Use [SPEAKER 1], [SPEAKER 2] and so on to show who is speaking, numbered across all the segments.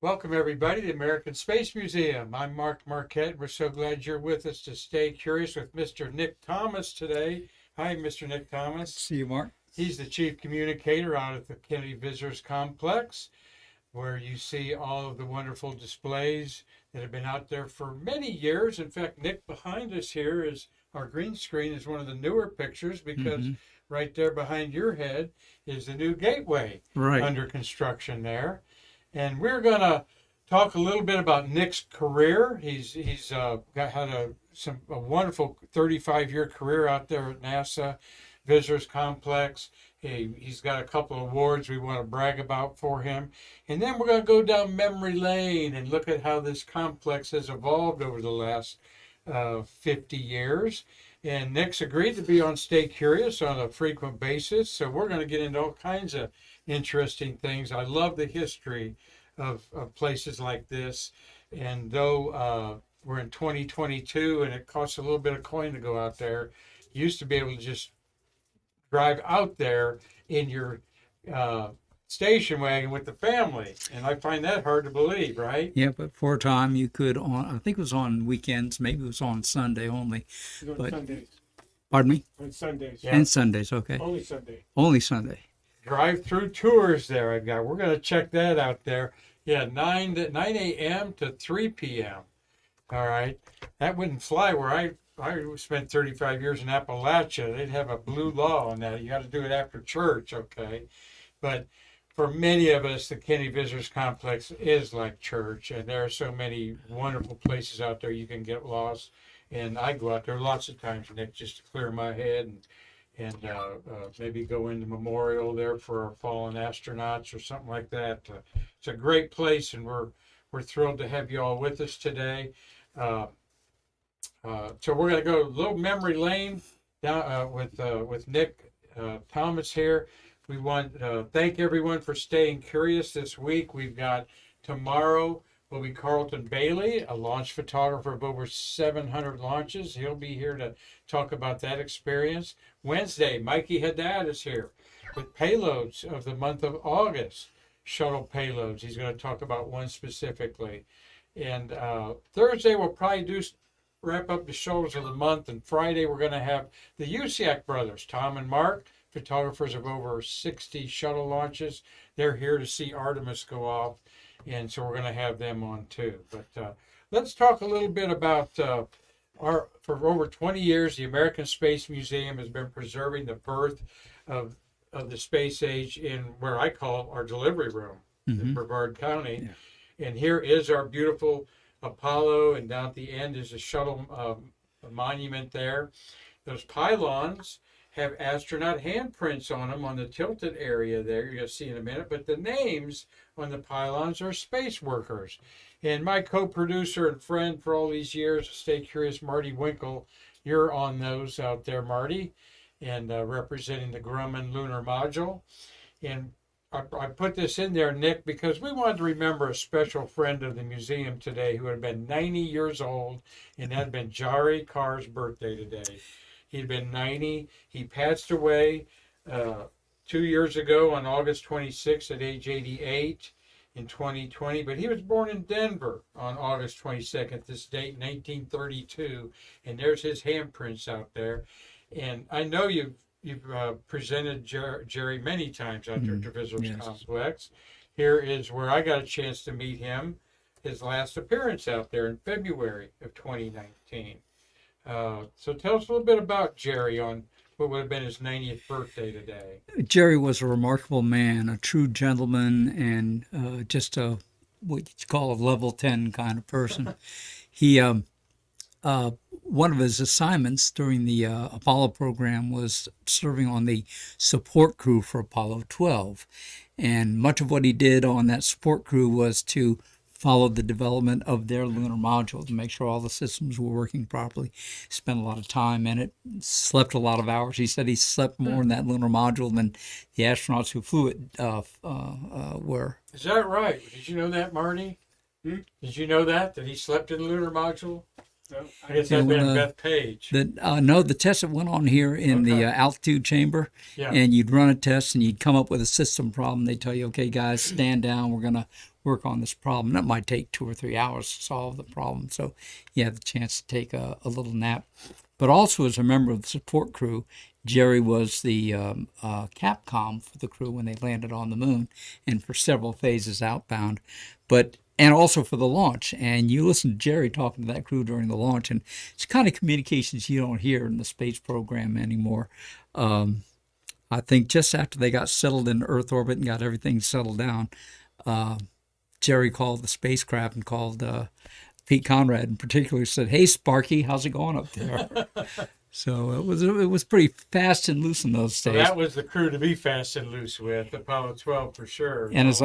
[SPEAKER 1] Welcome, everybody, to the American Space Museum. I'm Marquette. We're so glad you're with us to stay curious with Mr. Nick Thomas today. Hi, Mr. Nick Thomas.
[SPEAKER 2] See you, Mark.
[SPEAKER 1] He's the chief communicator out at the Kennedy Visitors Complex, where you see all of the wonderful displays that have been out there for many years. In fact, Nick, behind us here is our green screen is one of the newer pictures because right there behind your head is the new gateway under construction there. And we're going to talk a little bit about Nick's career. He's had a wonderful 35-year career out there at NASA Visitors Complex. He's got a couple of awards we want to brag about for him. And then we're going to go down memory lane and look at how this complex has evolved over the last 50 years. And Nick's agreed to be on Stay Curious on a frequent basis. So we're going to get into all kinds of interesting things. I love the history of places like this. And though we're in 2022 and it costs a little bit of coin to go out there, you used to be able to just drive out there in your station wagon with the family. And I find that hard to believe, right?
[SPEAKER 2] Yeah, but for a time you could I think it was on weekends, maybe it was on Sunday only.
[SPEAKER 3] On Sundays.
[SPEAKER 2] Pardon me?
[SPEAKER 3] On Sundays.
[SPEAKER 1] Yeah.
[SPEAKER 2] And Sundays, okay.
[SPEAKER 3] Only Sunday.
[SPEAKER 2] Only Sunday.
[SPEAKER 1] Drive-through tours there I've got. We're going to check that out there. Yeah, 9 a.m. to 3 p.m. All right. That wouldn't fly where I spent 35 years in Appalachia. They'd have a blue law on that. You got to do it after church, okay? But for many of us, the Kennedy Visitors Complex is like church, and there are so many wonderful places out there you can get lost. And I go out there lots of times, Nick, just to clear my head and maybe go into memorial there for our fallen astronauts or something like that. It's a great place, and we're thrilled to have you all with us today. So we're going to go a little memory lane down with Nick Thomas here. We want to thank everyone for staying curious this week. We've got tomorrow will be Carlton Bailey, a launch photographer of over 700 launches. He'll be here to talk about that experience. Wednesday, Mikey Haddad is here with payloads of the month of August, shuttle payloads. He's going to talk about one specifically. And Thursday, we'll probably wrap up the shuttles of the month. And Friday, we're going to have the Usiak brothers, Tom and Mark, photographers of over 60 shuttle launches. They're here to see Artemis go off. And so we're going to have them on too. But let's talk a little bit about for over 20 years, the American Space Museum has been preserving the birth of the space age in where I call our delivery room in Brevard County. Yeah. And here is our beautiful Apollo, and down at the end is a shuttle monument there. Those pylons have astronaut handprints on them on the tilted area there. You're going to see in a minute. But the names on the pylons are space workers. And my co-producer and friend for all these years, Stay Curious, Marty Winkle, you're on those out there, Marty, and representing the Grumman Lunar Module. And I put this in there, Nick, because we wanted to remember a special friend of the museum today who had been 90 years old, and that had been Jari Carr's birthday today. He'd been 90. He passed away 2 years ago on August 26th at age 88 in 2020. But he was born in Denver on August 22nd, this date, 1932. And there's his handprints out there. And I know you've presented Jerry many times out there to Visitors Complex. Here is where I got a chance to meet him, his last appearance out there in February of 2019. So tell us a little bit about Jerry on what would have been his 90th birthday today.
[SPEAKER 2] Jerry was a remarkable man, a true gentleman, and just what you call a level 10 kind of person. He, one of his assignments during the Apollo program was serving on the support crew for Apollo 12. And much of what he did on that support crew was to follow the development of their lunar module to make sure all the systems were working properly. Spent a lot of time in it, slept a lot of hours. He said he slept more in that lunar module than the astronauts who flew it were.
[SPEAKER 1] Is that right? Did you know that, Marty? Did you know that he slept in the lunar module? I guess
[SPEAKER 2] You
[SPEAKER 1] that'd
[SPEAKER 2] know,
[SPEAKER 1] been
[SPEAKER 2] when,
[SPEAKER 1] Beth Page.
[SPEAKER 2] No, the test that went on here in the
[SPEAKER 1] Okay.
[SPEAKER 2] altitude chamber,
[SPEAKER 1] Yeah.
[SPEAKER 2] and you'd run a test and you'd come up with a system problem. They tell you, okay, guys, stand down. We're gonna work on this problem. That might take 2 or 3 hours to solve the problem. So you have the chance to take a little nap. But also, as a member of the support crew, Jerry was the Capcom for the crew when they landed on the moon, and for several phases outbound. And also for the launch. And you listen to Jerry talking to that crew during the launch, and it's kind of communications you don't hear in the space program anymore. I think just after they got settled in Earth orbit and got everything settled down, Jerry called the spacecraft and called Pete Conrad in particular, said, "Hey, Sparky, how's it going up there?" So it was pretty fast and loose in those
[SPEAKER 1] So
[SPEAKER 2] days.
[SPEAKER 1] that was the crew to be fast and loose with, Apollo 12 for sure.
[SPEAKER 2] And as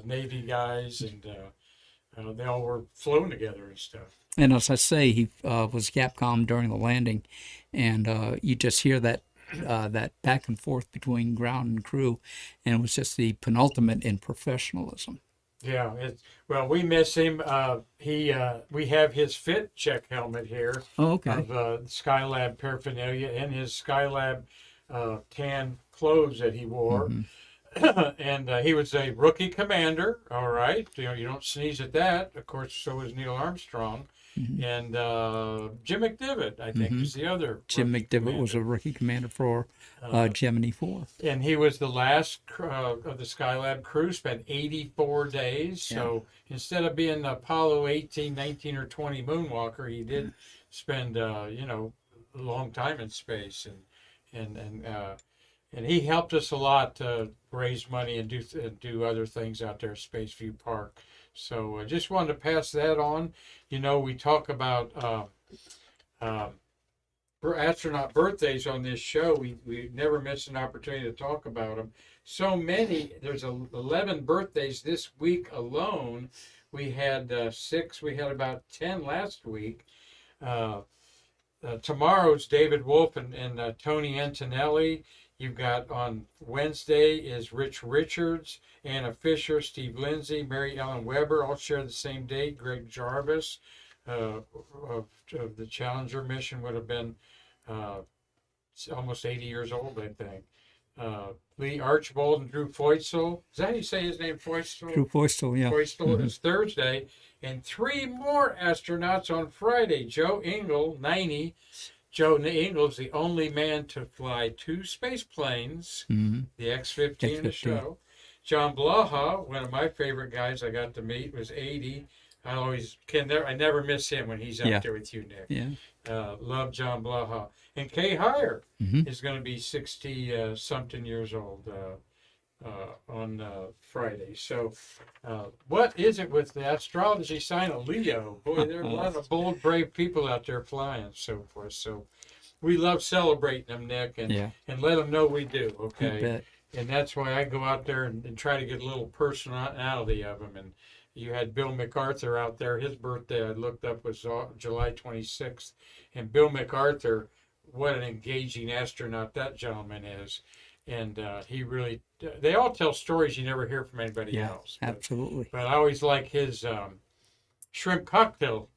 [SPEAKER 1] Navy guys, and they all were flown together and stuff.
[SPEAKER 2] And as I say, he was Capcom during the landing, and you just hear that back and forth between ground and crew, and it was just the penultimate in professionalism.
[SPEAKER 1] Yeah, well, we miss him. We have his fit check helmet here
[SPEAKER 2] Oh, okay.
[SPEAKER 1] of Skylab paraphernalia and his Skylab tan clothes that he wore.
[SPEAKER 2] Mm-hmm.
[SPEAKER 1] And he was a rookie commander. All right, you don't sneeze at that. Of course, so was Neil Armstrong.
[SPEAKER 2] Mm-hmm.
[SPEAKER 1] And Jim McDivitt, I think, is the other.
[SPEAKER 2] Jim
[SPEAKER 1] rookie
[SPEAKER 2] McDivitt was a
[SPEAKER 1] commander.
[SPEAKER 2] rookie commander for Gemini 4.
[SPEAKER 1] And he was the last of the Skylab crew, spent 84 days.
[SPEAKER 2] Yeah.
[SPEAKER 1] So instead of being Apollo 18, 19, or 20 moonwalker, he did spend, a long time in space. And he helped us a lot to raise money and do other things out there at Spaceview Park. So I just wanted to pass that on. We talk about astronaut birthdays on this show. We never miss an opportunity to talk about them. So many. There's 11 birthdays this week alone. We had 6. We had about 10 last week. Tomorrow's David Wolf and Tony Antonelli. You've got on Wednesday is Rich Richards, Anna Fisher, Steve Lindsay, Mary Ellen Weber, all share the same date. Greg Jarvis of the Challenger mission would have been almost 80 years old, I think. Lee Archibald and Drew Feustel. Is that how you say his name, Feustel?
[SPEAKER 2] Drew Feustel, yeah.
[SPEAKER 1] Feustel is Thursday. And 3 more astronauts on Friday. Joe Engle, 90. Joe Engle is the only man to fly 2 space planes, the X-15 and the shuttle. John Blaha, one of my favorite guys I got to meet, was 80. I never miss him when he's out there with you, Nick.
[SPEAKER 2] Yeah.
[SPEAKER 1] Love John Blaha. And Kay Heyer is going to be 60 something years old on Friday. So what is it with the astrology sign of Leo? Boy, there are a lot of bold, brave people out there flying and so forth. So we love celebrating them, Nick, and let them know we do, okay? And that's why I go out there and try to get a little personality of them. And you had Bill MacArthur out there. His birthday, I looked up, was July 26th. And Bill MacArthur, what an engaging astronaut that gentleman is. And he really, they all tell stories you never hear from anybody else.
[SPEAKER 2] Absolutely.
[SPEAKER 1] But I always like his shrimp cocktail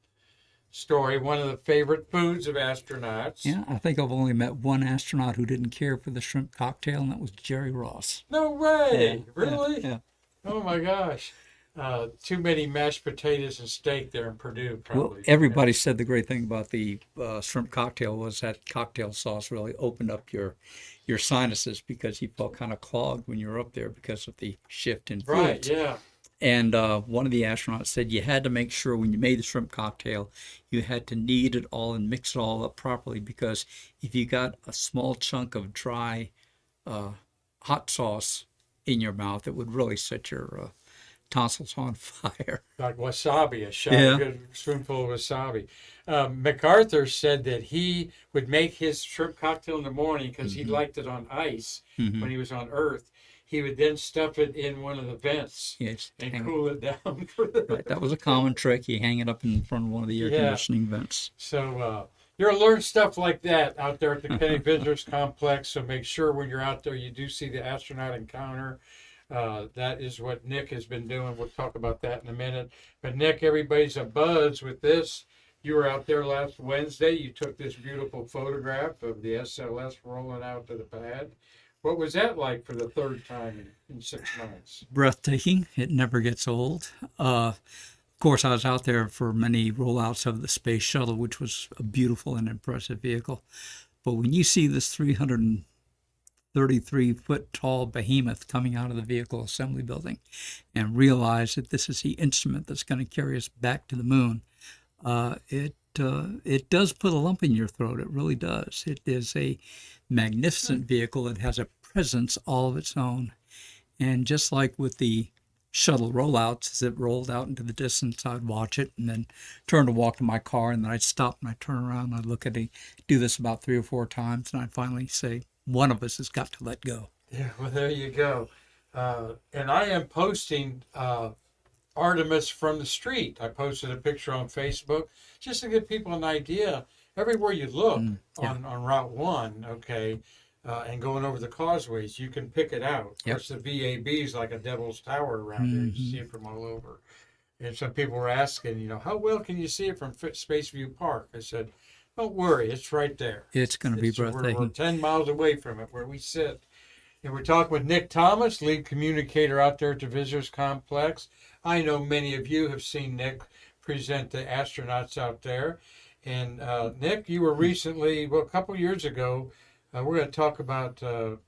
[SPEAKER 1] story, one of the favorite foods of astronauts.
[SPEAKER 2] Yeah, I think I've only met one astronaut who didn't care for the shrimp cocktail, and that was Jerry Ross.
[SPEAKER 1] No way!
[SPEAKER 2] Yeah,
[SPEAKER 1] Really?
[SPEAKER 2] Yeah.
[SPEAKER 1] Oh my gosh. Too many mashed potatoes and steak there in Purdue, probably.
[SPEAKER 2] Well, everybody said the great thing about the shrimp cocktail was that cocktail sauce really opened up your sinuses because you felt kind of clogged when you were up there because of the shift in fluids.
[SPEAKER 1] Right, yeah.
[SPEAKER 2] And one of the astronauts said you had to make sure when you made the shrimp cocktail, you had to knead it all and mix it all up properly, because if you got a small chunk of dry hot sauce in your mouth, it would really set your tonsils on fire.
[SPEAKER 1] Like wasabi, a good spoonful of wasabi. MacArthur said that he would make his shrimp cocktail in the morning because he liked it on ice when he was on Earth. He would then stuff it in one of the vents and cool it down.
[SPEAKER 2] Right, that was a common trick. You hang it up in front of one of the air conditioning vents.
[SPEAKER 1] So you're going to learn stuff like that out there at the Kennedy Visitors Complex. So make sure when you're out there, you do see the astronaut encounter. That is what Nick has been doing. We'll talk about that in a minute. But Nick, everybody's abuzz with this. You were out there last Wednesday. You took this beautiful photograph of the SLS rolling out to the pad. What was that like for the third time in 6 months?
[SPEAKER 2] Breathtaking. It never gets old. Of course, I was out there for many rollouts of the space shuttle, which was a beautiful and impressive vehicle. But when you see this 333-foot tall behemoth coming out of the vehicle assembly building and realize that this is the instrument that's going to carry us back to the moon, it does put a lump in your throat. It really does. It is a magnificent vehicle. It has a presence all of its own. And just like with the shuttle rollouts, as it rolled out into the distance, I'd watch it and then turn to walk to my car, and then I'd stop and I'd turn around and I'd look at it, do this about 3 or 4 times, and I'd finally say, one of us has got to let go.
[SPEAKER 1] Yeah, well, there you go. And I am posting Artemis from the street. I posted a picture on Facebook just to give people an idea. Everywhere you look on Route 1, okay, and going over the causeways, you can pick it out. Of course, the VAB is like a devil's tower around here. You see it from all over. And some people were asking, how well can you see it from Spaceview Park? I said, don't worry, it's right there.
[SPEAKER 2] It's going to be breathtaking.
[SPEAKER 1] We're 10 miles away from it, where we sit. And we're talking with Nick Thomas, lead communicator out there at the Visitors Complex. I know many of you have seen Nick present the astronauts out there. And Nick, you were recently, a couple years ago, we're going to talk about,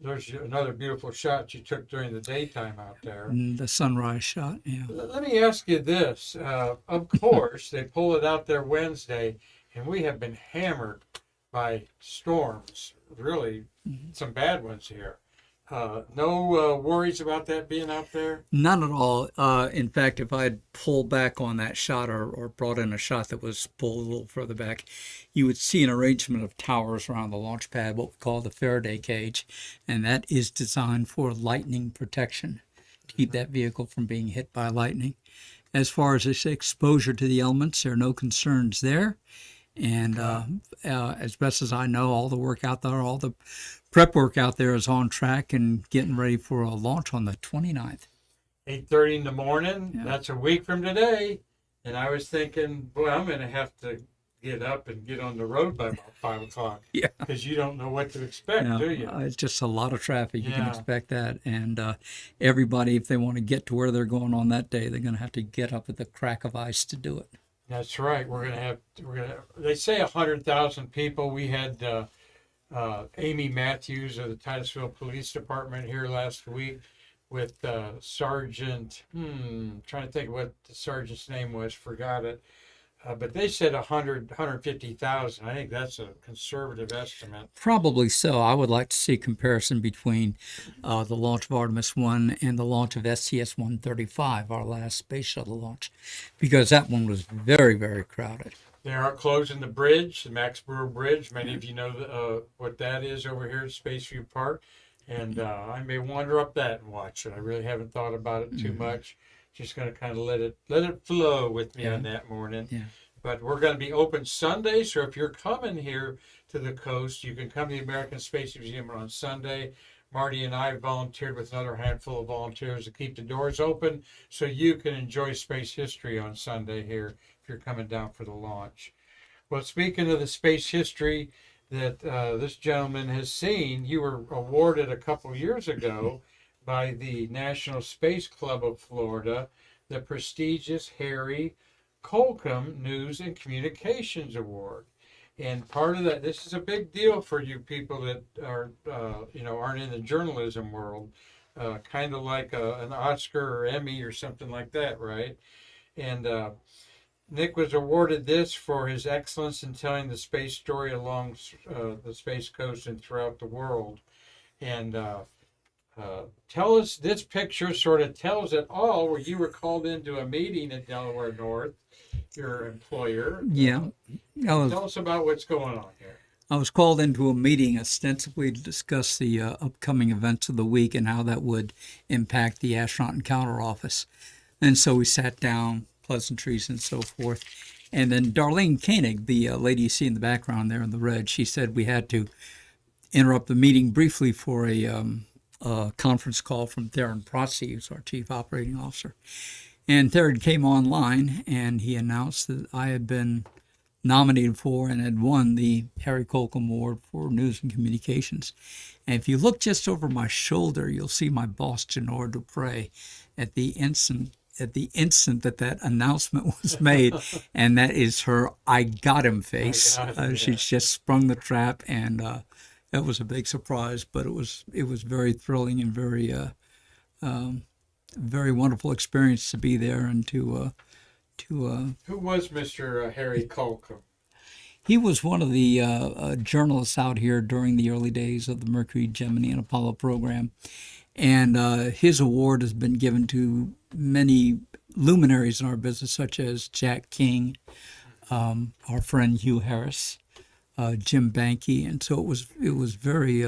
[SPEAKER 1] there's another beautiful shot you took during the daytime out there.
[SPEAKER 2] The sunrise shot, yeah.
[SPEAKER 1] Let me ask you this. Of course, they pull it out there Wednesday, and we have been hammered by storms, really some bad ones here. No worries about that being out there?
[SPEAKER 2] Not at all. In fact, if I'd pulled back on that shot or brought in a shot that was pulled a little further back, you would see an arrangement of towers around the launch pad, what we call the Faraday cage, and that is designed for lightning protection, to keep that vehicle from being hit by lightning. As far as its exposure to the elements, there are no concerns there. And as best as I know, all the work out there, all the prep work out there is on track and getting ready for a launch on the 29th.
[SPEAKER 1] 8:30 in the morning.
[SPEAKER 2] Yeah.
[SPEAKER 1] That's a week from today. And I was thinking, boy, I'm going to have to get up and get on the road by about 5 o'clock.
[SPEAKER 2] Yeah.
[SPEAKER 1] Because you don't know what to expect, do you?
[SPEAKER 2] It's just a lot of traffic. You can
[SPEAKER 1] Yeah.
[SPEAKER 2] expect that. And everybody, if they want to get to where they're going on that day, they're going to have to get up at the crack of ice to do it.
[SPEAKER 1] That's right. They say 100,000 people. We had Amy Matthews of the Titusville Police Department here last week with Sergeant, trying to think what the sergeant's name was, forgot it. But they said 150,000. I think that's a conservative estimate.
[SPEAKER 2] Probably so. I would like to see a comparison between the launch of Artemis 1 and the launch of STS-135, our last space shuttle launch, because that one was very, very crowded.
[SPEAKER 1] They are closing the bridge, the Max Brewer Bridge. Many of you know what that is over here at Spaceview Park. And I may wander up that and watch it. I really haven't thought about it too much. Just going to kind of let it flow with me on that morning.
[SPEAKER 2] Yeah.
[SPEAKER 1] But we're going to be open Sunday, so if you're coming here to the coast, you can come to the American Space Museum on Sunday. Marty and I volunteered with another handful of volunteers to keep the doors open so you can enjoy space history on Sunday here if you're coming down for the launch. Well, speaking of the space history that this gentleman has seen, you were awarded a couple years ago by the National Space Club of Florida, the prestigious Harry Colcom News and Communications Award. And part of that, this is a big deal for you people that are, aren't in the journalism world, kind of like an Oscar or Emmy or something like that, right? And Nick was awarded this for his excellence in telling the space story along the Space Coast and throughout the world. And tell us, this picture sort of tells it all, where you were called into a meeting at Delaware North, your employer.
[SPEAKER 2] Yeah.
[SPEAKER 1] Tell us about what's going on here.
[SPEAKER 2] I was called into a meeting ostensibly to discuss the upcoming events of the week and how that would impact the Astronaut Encounter Office. And so we sat down, pleasantries and so forth. And then Darlene Koenig, the lady you see in the background there in the red, she said we had to interrupt the meeting briefly for a conference call from Theron Protze, who's our chief operating officer. And Theron came online and he announced that I had been nominated for and had won the Harry Colcom Award for News and Communications. And if you look just over my shoulder, you'll see my boss, Janora Dupre, at the instant that announcement was made, and that is her "I got him" face. She's just sprung the trap, and that was a big surprise. But it was very thrilling and very wonderful experience to be there and to.
[SPEAKER 1] Who was Mr. Harry Colcom?
[SPEAKER 2] He was one of the journalists out here during the early days of the Mercury, Gemini, and Apollo program. And his award has been given to many luminaries in our business, such as Jack King, our friend Hugh Harris, Jim Banky. And so it was very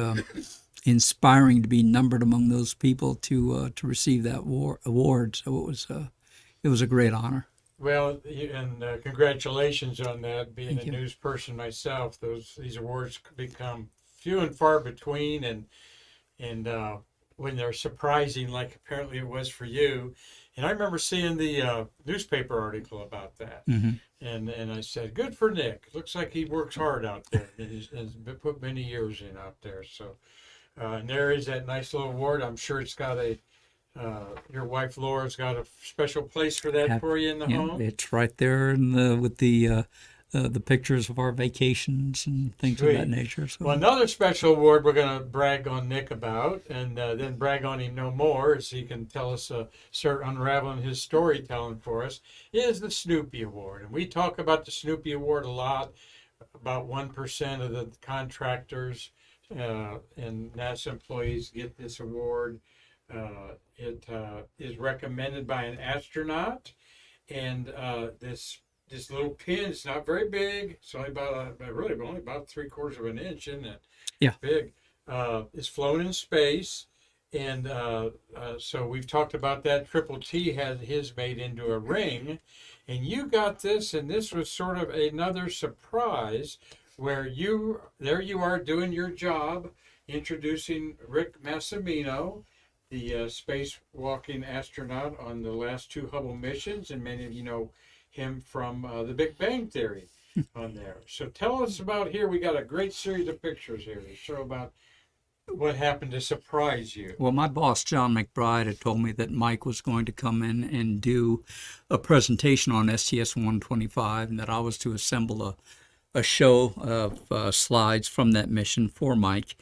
[SPEAKER 2] inspiring to be numbered among those people to receive that award. So it was a great honor.
[SPEAKER 1] Well, and congratulations on that. Being a news person myself, these awards become few and far between, and when they're surprising, like apparently it was for you. And I remember seeing the newspaper article about that, and I said, "Good for Nick. Looks like he works hard out there, and put many years in out there." So, and there is that nice little award. I'm sure it's got your wife Laura's got a special place for that for you in the home.
[SPEAKER 2] It's right there with the pictures of our vacations and things of that nature. So.
[SPEAKER 1] Well, another special award we're going to brag on Nick about, and then brag on him no more, as he can tell us, start unraveling his storytelling for us, is the Snoopy Award. And we talk about the Snoopy Award a lot. About 1% of the contractors and NASA employees get this award. It is recommended by an astronaut, and this little pin, it's not very big. It's only only about 3/4 of an inch, isn't it?
[SPEAKER 2] Yeah.
[SPEAKER 1] Big. It's flown in space, and so we've talked about that. Triple T had his made into a ring, and you got this, and this was sort of another surprise, where you are doing your job, introducing Rick Massimino, the spacewalking astronaut on the last 2 Hubble missions, and many of you know him from the Big Bang Theory on there. So tell us about here. We got a great series of pictures here to show about what happened to surprise you.
[SPEAKER 2] Well, my boss, John McBride, had told me that Mike was going to come in and do a presentation on STS-125, and that I was to assemble a show of slides from that mission for Mike.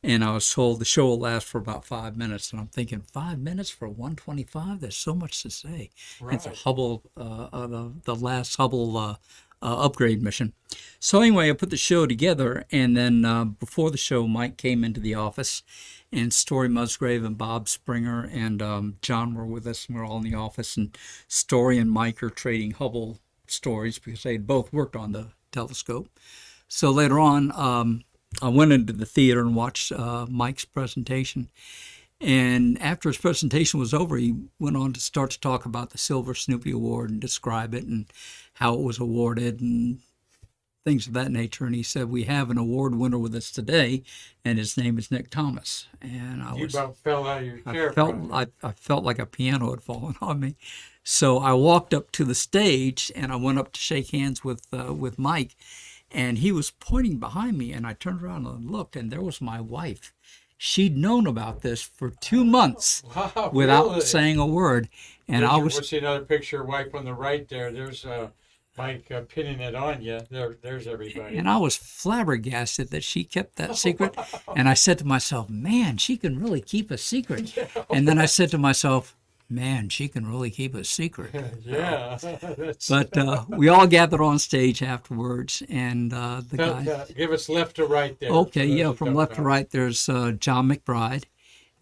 [SPEAKER 2] And I was told the show will last for about 5 minutes. And I'm thinking, 5 minutes for 125? There's so much to say. Right. It's a Hubble, the last Hubble upgrade mission. So anyway, I put the show together. And then before the show, Mike came into the office. And Story Musgrave and Bob Springer and John were with us. And we're all in the office. And Story and Mike are trading Hubble stories because they had both worked on the telescope. So later on, I went into the theater and watched Mike's presentation. And after his presentation was over, he went on to start to talk about the Silver Snoopy Award and describe it and how it was awarded and things of that nature. And he said, "We have an award winner with us today, and his name is Nick Thomas." And
[SPEAKER 1] you about fell out of your chair.
[SPEAKER 2] I felt like a piano had fallen on me. So I walked up to the stage, and I went up to shake hands with Mike. And he was pointing behind me, and I turned around and looked, and there was my wife. She'd known about this for 2 months without saying a word. And
[SPEAKER 1] What's another picture, wife on the right there? There's Mike pinning it on you. There's everybody.
[SPEAKER 2] And I was flabbergasted that she kept that secret. And I said to myself, "Man, she can really keep a secret." And then I said to myself, "Man, she can really keep a secret."
[SPEAKER 1] Yeah.
[SPEAKER 2] But we all gathered on stage afterwards, and the guy.
[SPEAKER 1] Give us left to right there.
[SPEAKER 2] Okay, yeah, from left to right, there's John McBride,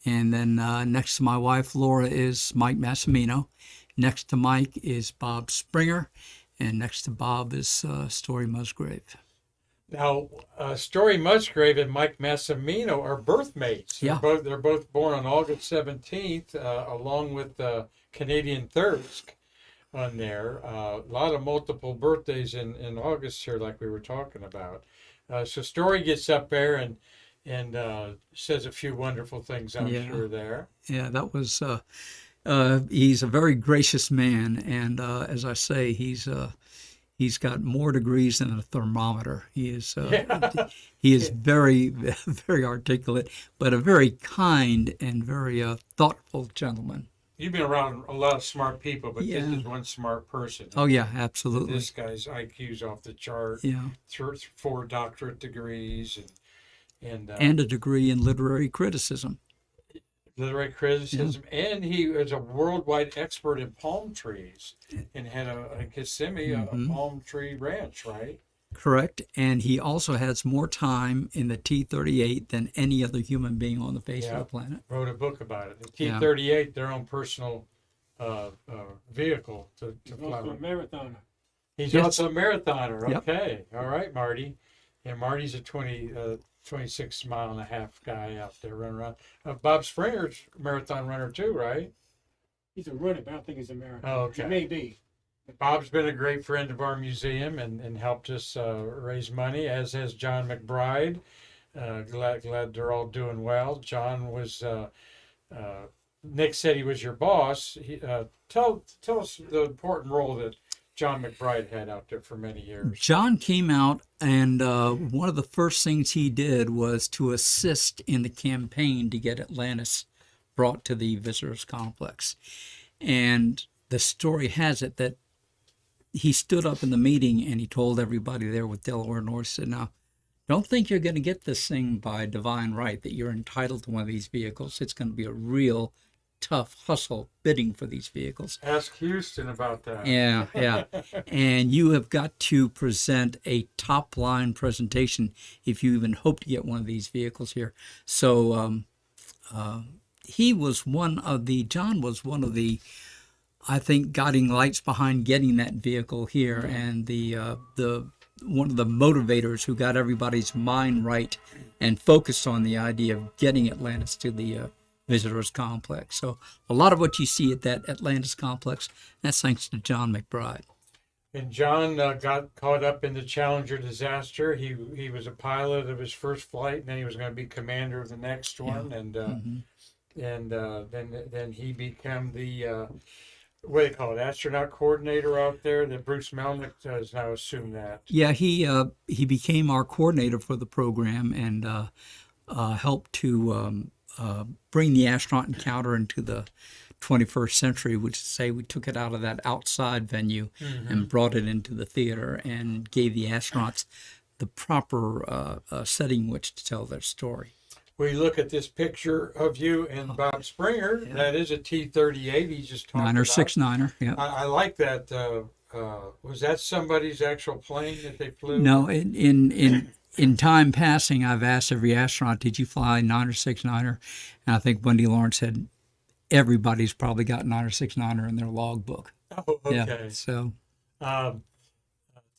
[SPEAKER 2] and then next to my wife Laura is Mike Massimino. Next to Mike is Bob Springer, and next to Bob is Story Musgrave.
[SPEAKER 1] Now, Story Musgrave and Mike Massimino are birthmates.
[SPEAKER 2] Yeah.
[SPEAKER 1] They're both born on August 17th, along with Canadian Thirsk on there. A lot of multiple birthdays in August here, like we were talking about. So Story gets up there and says a few wonderful things, I'm sure, there.
[SPEAKER 2] Yeah, that was... he's a very gracious man, and as I say, he's He's got more degrees than a thermometer. He is
[SPEAKER 1] Yeah.
[SPEAKER 2] he is very very articulate, but a very kind and very thoughtful gentleman.
[SPEAKER 1] You've been around a lot of smart people, but
[SPEAKER 2] Yeah.
[SPEAKER 1] this is one smart person.
[SPEAKER 2] Oh yeah, absolutely.
[SPEAKER 1] This guy's IQ's off the chart.
[SPEAKER 2] Yeah,
[SPEAKER 1] 4 doctorate degrees and
[SPEAKER 2] and a degree in literary criticism.
[SPEAKER 1] literary criticism, and he is a worldwide expert in palm trees, and had in Kissimmee a palm tree ranch, right?
[SPEAKER 2] Correct. And he also has more time in the T-38 than any other human being on the face of
[SPEAKER 1] Yeah.
[SPEAKER 2] the planet.
[SPEAKER 1] Wrote a book about it. The
[SPEAKER 2] Yeah.
[SPEAKER 1] T-38, their own personal vehicle to fly.
[SPEAKER 3] Also a marathoner.
[SPEAKER 1] He's
[SPEAKER 2] Yes.
[SPEAKER 1] also a marathoner.
[SPEAKER 2] Yep.
[SPEAKER 1] Okay. All right, Marty. Yeah, Marty's a 26 mile and a half guy out there running around. Bob Springer's a marathon runner too, right?
[SPEAKER 3] He's a runner, but I don't think he's a marathoner.
[SPEAKER 1] Oh, okay.
[SPEAKER 3] He may be.
[SPEAKER 1] Bob's been a great friend of our museum and helped us raise money, as has John McBride. Glad they're all doing well. John was, Nick said he was your boss. Tell us the important role that John McBride had out there for many years.
[SPEAKER 2] John came out, and one of the first things he did was to assist in the campaign to get Atlantis brought to the visitors complex. And the story has it that he stood up in the meeting and he told everybody there with Delaware North, said, now, don't think you're going to get this thing by divine right, that you're entitled to one of these vehicles. It's going to be a real tough hustle bidding for these vehicles.
[SPEAKER 1] Ask Houston about that.
[SPEAKER 2] Yeah, yeah. And you have got to present a top line presentation if you even hope to get one of these vehicles here. So John was one of the, I think, guiding lights behind getting that vehicle here, and the one of the motivators who got everybody's mind right and focused on the idea of getting Atlantis to the visitors complex. So a lot of what you see at that Atlantis complex, that's thanks to John McBride.
[SPEAKER 1] And John got caught up in the Challenger disaster. He was a pilot of his first flight, and then he was going to be commander of the next one, and then he became the what do they call it, astronaut coordinator out there. That Bruce Melnick has now assumed that.
[SPEAKER 2] Yeah, he became our coordinator for the program and helped to bring the astronaut encounter into the 21st century, which is to say we took it out of that outside venue and brought it into the theater and gave the astronauts the proper setting in which to tell their story.
[SPEAKER 1] We look at this picture of you and Bob Springer. Yeah. That is a T-38. He just talked
[SPEAKER 2] Niner,
[SPEAKER 1] about.
[SPEAKER 2] 6-9er, yeah.
[SPEAKER 1] I like that. Was that somebody's actual plane that they flew?
[SPEAKER 2] No, in time passing, I've asked every astronaut, did you fly Niner, 6-9er? And I think Wendy Lawrence said everybody's probably got Niner, 6-9er in their logbook.
[SPEAKER 1] Oh, okay.
[SPEAKER 2] Yeah, so.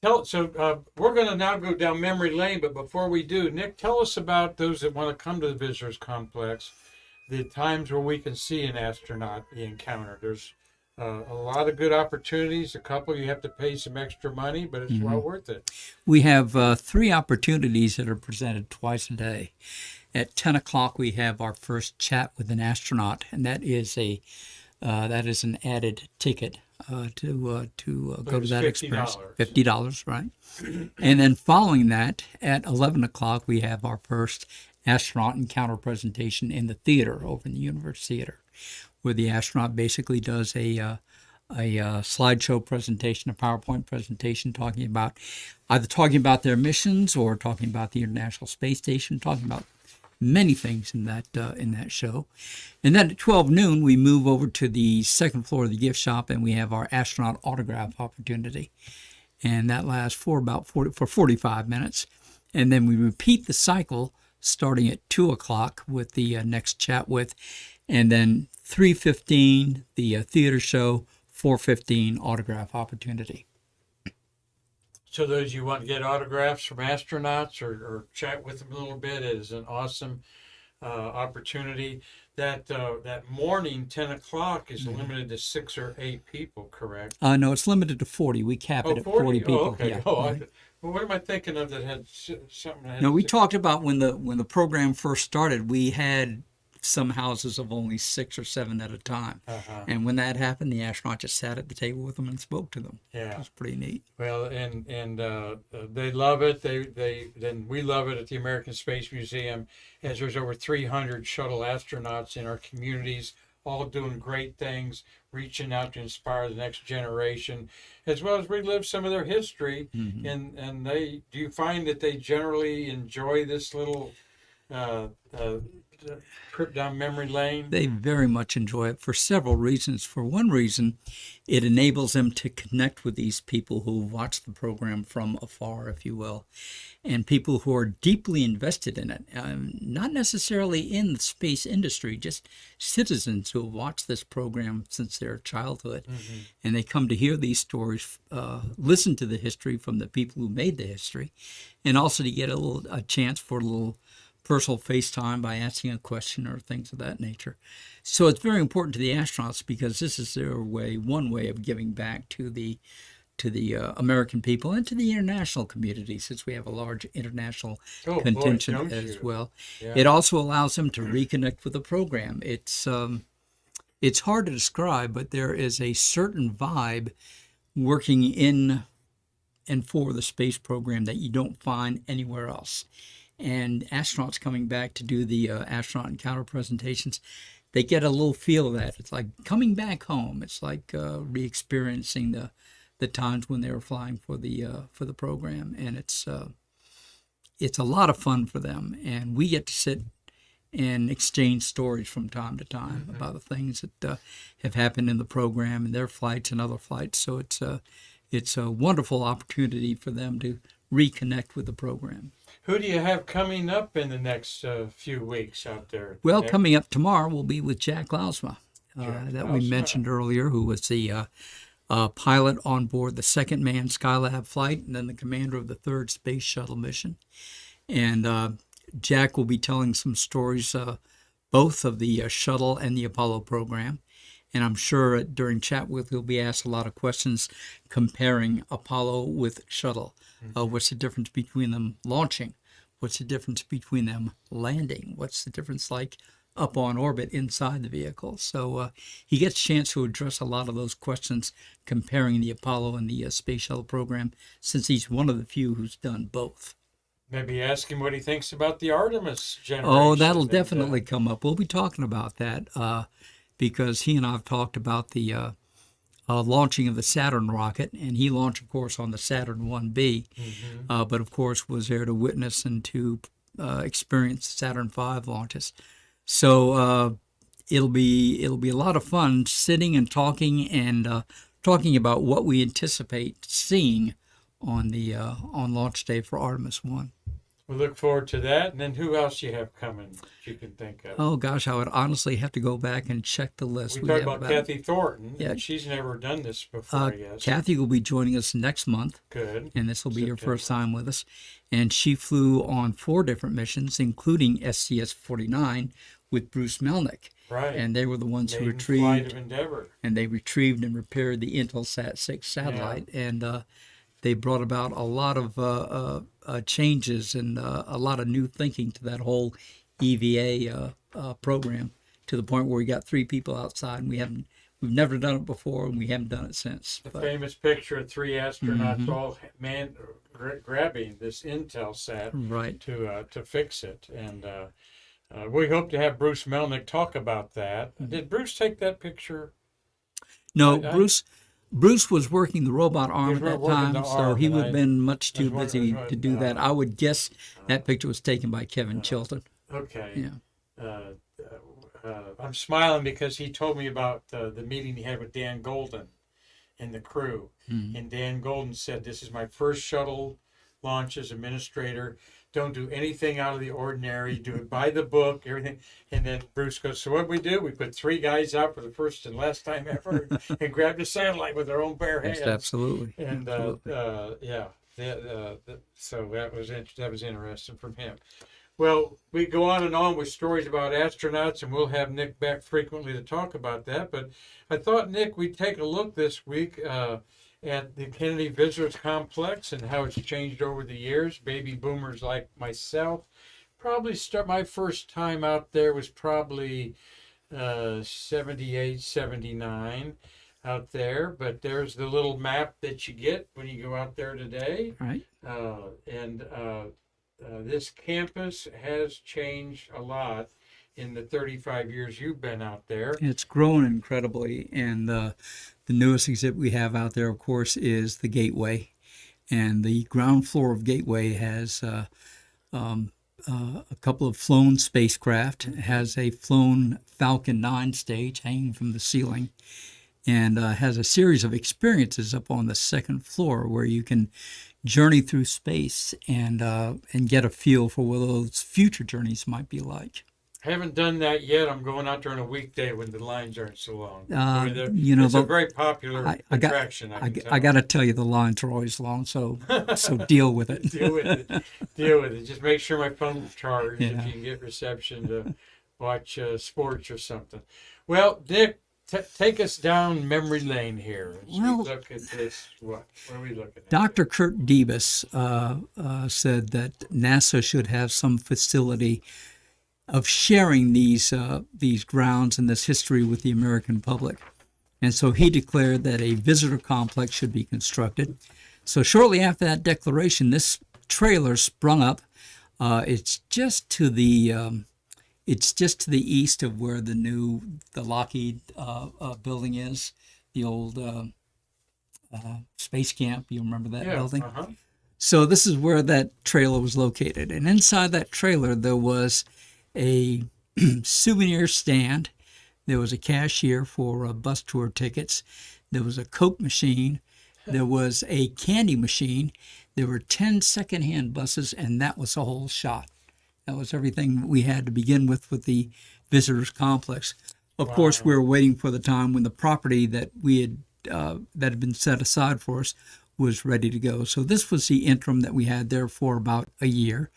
[SPEAKER 1] We're going to now go down memory lane, but before we do, Nick, tell us about those that want to come to the visitors complex, the times where we can see an astronaut be encountered. There's a lot of good opportunities. A couple you have to pay some extra money, but it's well worth it.
[SPEAKER 2] We have 3 opportunities that are presented twice a day. At 10 o'clock, we have our first chat with an astronaut, and that is an added ticket to go to that experience. $50, right? And then following that, at 11 o'clock, we have our first astronaut encounter presentation in the theater over in the University Theater, where the astronaut basically does a slideshow presentation, a PowerPoint presentation, talking about their missions or talking about the International Space Station, talking about many things in that show. And then at 12 noon, we move over to the second floor of the gift shop, and we have our astronaut autograph opportunity. And that lasts for about 45 minutes. And then we repeat the cycle starting at 2 o'clock with the next chat with, and then 3:15, the theater show, 4:15, autograph opportunity.
[SPEAKER 1] So those you want to get autographs from astronauts or chat with them a little bit, it is an awesome opportunity. That morning, 10 o'clock, is limited to 6 or 8 people, correct?
[SPEAKER 2] No, it's limited to 40. We cap it at 40 people.
[SPEAKER 1] Oh, okay.
[SPEAKER 2] Yeah,
[SPEAKER 1] Well, what am I thinking of that had something? That had
[SPEAKER 2] No, we talked about when the program first started, we had some houses of only 6 or 7 at a time. And when that happened, the astronaut just sat at the table with them and spoke to them.
[SPEAKER 1] Yeah.
[SPEAKER 2] It was pretty neat.
[SPEAKER 1] Well, and they love it. Then we love it at the American Space Museum, as there's over 300 shuttle astronauts in our communities, all doing great things, reaching out to inspire the next generation, as well as relive some of their history. And do you find that they generally enjoy this little trip down memory lane?
[SPEAKER 2] They very much enjoy it for several reasons. For one reason, it enables them to connect with these people who watch the program from afar, if you will, and people who are deeply invested in it, not necessarily in the space industry, just citizens who have watched this program since their childhood. And they come to hear these stories, listen to the history from the people who made the history, and also to get a chance for a little personal FaceTime by asking a question or things of that nature. So it's very important to the astronauts because this is their one way of giving back to the American people and to the international community, since we have a large international contingent as well. Yeah. It also allows them to reconnect with the program. It's hard to describe, but there is a certain vibe working in and for the space program that you don't find anywhere else. And astronauts coming back to do the astronaut encounter presentations, they get a little feel of that. It's like coming back home. It's like re-experiencing the times when they were flying for the program, and it's a lot of fun for them. And we get to sit and exchange stories from time to time about the things that have happened in the program and their flights and other flights. So it's a wonderful opportunity for them to reconnect with the program.
[SPEAKER 1] Who do you have coming up in the next few weeks out there?
[SPEAKER 2] Well, coming up tomorrow will be with Jack Lausma, that we mentioned earlier, who was the pilot on board the second manned Skylab flight and then the commander of the third space shuttle mission. And Jack will be telling some stories, both of the shuttle and the Apollo program. And I'm sure during chat with he'll be asked a lot of questions comparing Apollo with shuttle. What's the difference between them launching? What's the difference between them landing? What's the difference like up on orbit inside the vehicle? So he gets a chance to address a lot of those questions comparing the Apollo and the space shuttle program, since he's one of the few who's done both.
[SPEAKER 1] Maybe ask him what he thinks about the Artemis generation.
[SPEAKER 2] Oh, that'll definitely come up. We'll be talking about that because he and I have talked about the launching of the Saturn rocket, and he launched, of course, on the Saturn 1B, but of course was there to witness and to experience Saturn V launches. So it'll be a lot of fun sitting and talking about what we anticipate seeing on the on launch day for Artemis 1.
[SPEAKER 1] We look forward to that. And then who else you have coming that you can think of?
[SPEAKER 2] Oh, gosh, I would honestly have to go back and check the list.
[SPEAKER 1] We talked about Kathy Thornton.
[SPEAKER 2] Yeah.
[SPEAKER 1] She's never done this before, yes.
[SPEAKER 2] Kathy will be joining us next month.
[SPEAKER 1] Good.
[SPEAKER 2] And this will be her first time with us. And she flew on 4 different missions, including STS-49 with Bruce Melnick.
[SPEAKER 1] Right.
[SPEAKER 2] And they were the ones who retrieved.
[SPEAKER 1] Flight of Endeavour.
[SPEAKER 2] And they retrieved and repaired the Intelsat 6 satellite. Yeah. And they brought about a lot of changes and a lot of new thinking to that whole EVA program, to the point where we got 3 people outside, and we've never done it before, and we haven't done it since.
[SPEAKER 1] The famous picture of 3 astronauts all grabbing this Intelsat
[SPEAKER 2] right.
[SPEAKER 1] to fix it, and we hope to have Bruce Melnick talk about that. Did Bruce take that picture?
[SPEAKER 2] No, Bruce was working the robot arm at that time, so he would have been much too busy to do that. I would guess that picture was taken by Kevin Chilton.
[SPEAKER 1] Okay. Yeah. I'm smiling because he told me about the meeting he had with Dan Golden and the crew. And Dan Golden said, "This is my first shuttle launch as administrator. Don't do anything out of the ordinary. Do it by the book, everything." And then Bruce goes, "So what we do? We put 3 guys out for the first and last time ever and grabbed a satellite with our own bare hands."
[SPEAKER 2] Yes, absolutely.
[SPEAKER 1] And
[SPEAKER 2] absolutely.
[SPEAKER 1] So that was interesting from him. Well, we go on and on with stories about astronauts, and we'll have Nick back frequently to talk about that. But I thought, Nick, we'd take a look this week at the Kennedy Visitors Complex and how it's changed over the years. Baby boomers like myself probably start my first time out there was probably 78, 79 out there. But there's the little map that you get when you go out there today.
[SPEAKER 2] Right.
[SPEAKER 1] And this campus has changed a lot in the 35 years you've been out there.
[SPEAKER 2] It's grown incredibly, and the newest exhibit we have out there, of course, is the Gateway, and the ground floor of Gateway has a couple of flown spacecraft. It has a flown Falcon 9 stage hanging from the ceiling, and has a series of experiences up on the second floor where you can journey through space and get a feel for what those future journeys might be like.
[SPEAKER 1] I haven't done that yet. I'm going out there on a weekday when the lines aren't so long.
[SPEAKER 2] It's
[SPEAKER 1] a very popular attraction.
[SPEAKER 2] I got to tell you, the lines are always long, so deal with it.
[SPEAKER 1] Deal with it. Just make sure my phone's charged
[SPEAKER 2] Yeah.
[SPEAKER 1] if you can get reception to watch sports or something. Well, Dick, take us down memory lane here. As we look at this. What are we looking at?
[SPEAKER 2] Dr. Kurt Debus said that NASA should have some facility of sharing these grounds and this history with the American public. And so he declared that a visitor complex should be constructed. So shortly after that declaration, this trailer sprung up. It's just to the east of where the Lockheed building is, the old space camp. You remember that building?
[SPEAKER 1] Uh-huh.
[SPEAKER 2] So this is where that trailer was located. And inside that trailer, there was a souvenir stand. There was a cashier for bus tour tickets. There was a Coke machine. There was a candy machine. There were 10 secondhand buses, and that was the whole shot. That was everything we had to begin with the visitors complex. Of course, we were waiting for the time when the property that we had that had been set aside for us was ready to go. So this was the interim that we had there for about a year.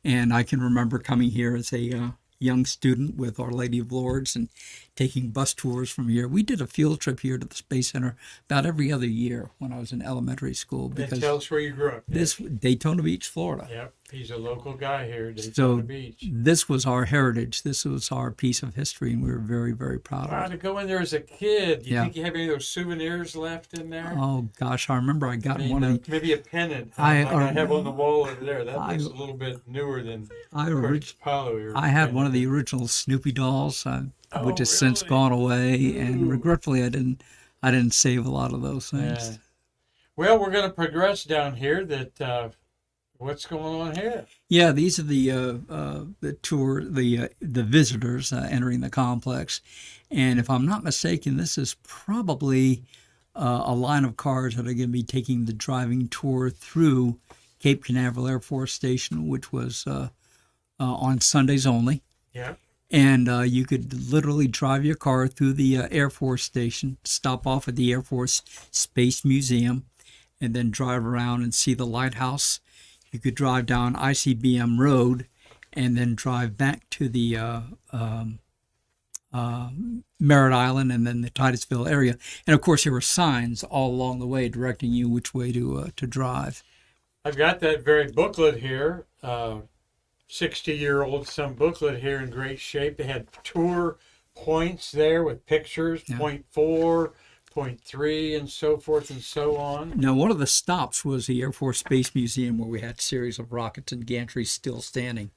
[SPEAKER 2] And I can remember coming here as a young student with Our Lady of Lourdes and taking bus tours from here. We did a field trip here to the Space Center about every other year when I was in elementary school.
[SPEAKER 1] And tell us where you grew up.
[SPEAKER 2] This Daytona Beach, Florida.
[SPEAKER 1] Yep, he's a local guy here, Daytona
[SPEAKER 2] So
[SPEAKER 1] Beach.
[SPEAKER 2] this was our heritage. This was our piece of history, and we were very, very proud
[SPEAKER 1] Wow,
[SPEAKER 2] of
[SPEAKER 1] to
[SPEAKER 2] it.
[SPEAKER 1] go in there as a kid. You
[SPEAKER 2] Yeah.
[SPEAKER 1] think you have any of those souvenirs left in there?
[SPEAKER 2] Oh gosh, I remember I got one of the.
[SPEAKER 1] Maybe a pennant.
[SPEAKER 2] I
[SPEAKER 1] have on the wall over there. That
[SPEAKER 2] I-
[SPEAKER 1] looks a little bit newer than
[SPEAKER 2] I
[SPEAKER 1] Apollo.
[SPEAKER 2] I had one of the original Snoopy dolls, which has since
[SPEAKER 1] really?
[SPEAKER 2] gone away, and
[SPEAKER 1] Ooh.
[SPEAKER 2] regretfully, I didn't save a lot of those things.
[SPEAKER 1] Yeah. Well, we're going to progress down here. What's going on here?
[SPEAKER 2] Yeah, these are the visitors entering the complex, and if I'm not mistaken, this is probably a line of cars that are going to be taking the driving tour through Cape Canaveral Air Force Station, which was on Sundays only.
[SPEAKER 1] Yeah.
[SPEAKER 2] And you could literally drive your car through the Air Force Station, stop off at the Air Force Space Museum, and then drive around and see the lighthouse. You could drive down ICBM Road and then drive back to the Merritt Island and then the Titusville area. And of course, there were signs all along the way directing you which way to drive.
[SPEAKER 1] I've got that very booklet here. 60-year-old some booklet here in great shape. They had tour points there with pictures,
[SPEAKER 2] Yeah.
[SPEAKER 1] point 4, point 3, and so forth and so on.
[SPEAKER 2] Now, one of the stops was the Air Force Space Museum, where we had a series of rockets and gantries still standing.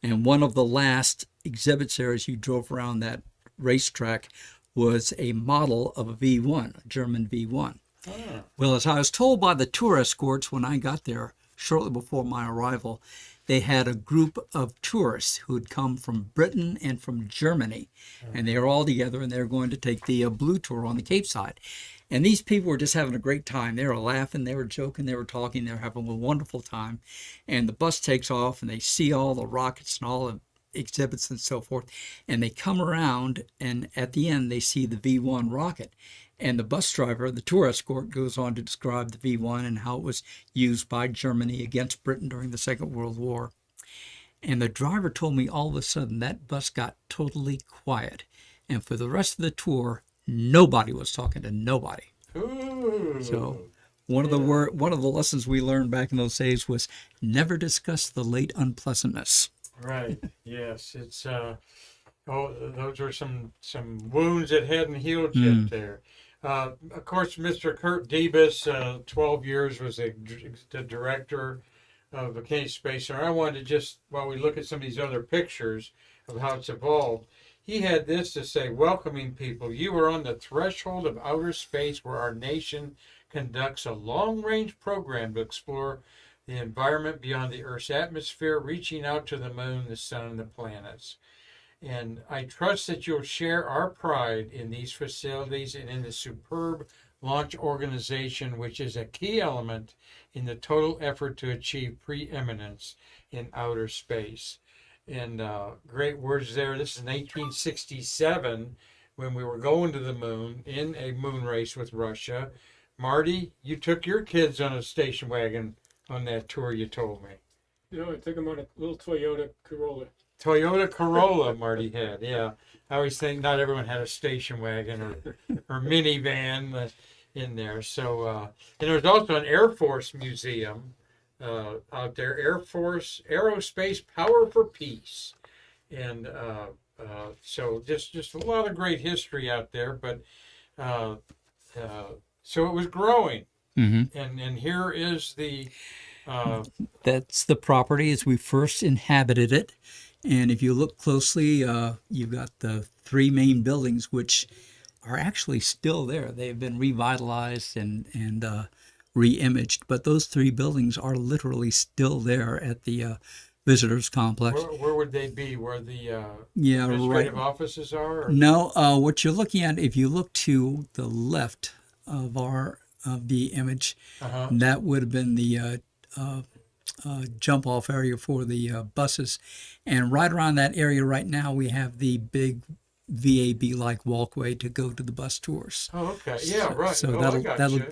[SPEAKER 2] And one of the last exhibits there, as you drove around that racetrack, was a model of a V1, a German V1.
[SPEAKER 1] Ah.
[SPEAKER 2] Well, as I was told by the tour escorts when I got there, shortly before my arrival, they had a group of tourists who had come from Britain and from Germany, and they were all together, and they were going to take the Blue Tour on the Cape side. And these people were just having a great time. They were laughing, they were joking, they were talking, they were having a wonderful time. And the bus takes off, and they see all the rockets and all the exhibits and so forth, and they come around, and at the end, they see the V1 rocket. And the bus driver, the tour escort, goes on to describe the V1 and how it was used by Germany against Britain during the Second World War. And the driver told me all of a sudden that bus got totally quiet. And for the rest of the tour, nobody was talking to nobody.
[SPEAKER 1] Ooh.
[SPEAKER 2] So one of the lessons we learned back in those days was never discuss the late unpleasantness.
[SPEAKER 1] Right. Yes. It's oh, those are some wounds that hadn't healed yet there. Of course, Mr. Kurt Debus, 12 years was the director of the Kennedy Space Center. I wanted to just, while we look at some of these other pictures of how it's evolved, he had this to say: welcoming people, you are on the threshold of outer space where our nation conducts a long-range program to explore the environment beyond the Earth's atmosphere, reaching out to the moon, the sun, and the planets. And I trust that you'll share our pride in these facilities and in the superb launch organization, which is a key element in the total effort to achieve preeminence in outer space. And great words there. This is 1967 when we were going to the moon in a moon race with Russia. Marty, you took your kids on a station wagon on that tour, you told me.
[SPEAKER 3] You know, I took him on a little Toyota Corolla.
[SPEAKER 1] Toyota Corolla Marty had, yeah. I always think not everyone had a station wagon or minivan in there. So, and there's also an Air Force museum out there, Air Force Aerospace Power for Peace. And so just a lot of great history out there. But so it was growing.
[SPEAKER 2] Mm-hmm.
[SPEAKER 1] And here is the...
[SPEAKER 2] That's the property as we first inhabited it. And if you look closely, you've got the three main buildings, which are actually still there. They've been revitalized and re-imaged, but those three buildings are literally still there at the visitors complex.
[SPEAKER 1] Where would they be? Where the
[SPEAKER 2] Yeah,
[SPEAKER 1] administrative
[SPEAKER 2] right.
[SPEAKER 1] offices are? Or?
[SPEAKER 2] No, what you're looking at, if you look to the left of the image, that would have been the jump off area for the buses, and right around that area right now we have the big VAB like walkway to go to the bus tours.
[SPEAKER 1] Oh, okay. Yeah, right.
[SPEAKER 2] So
[SPEAKER 1] oh,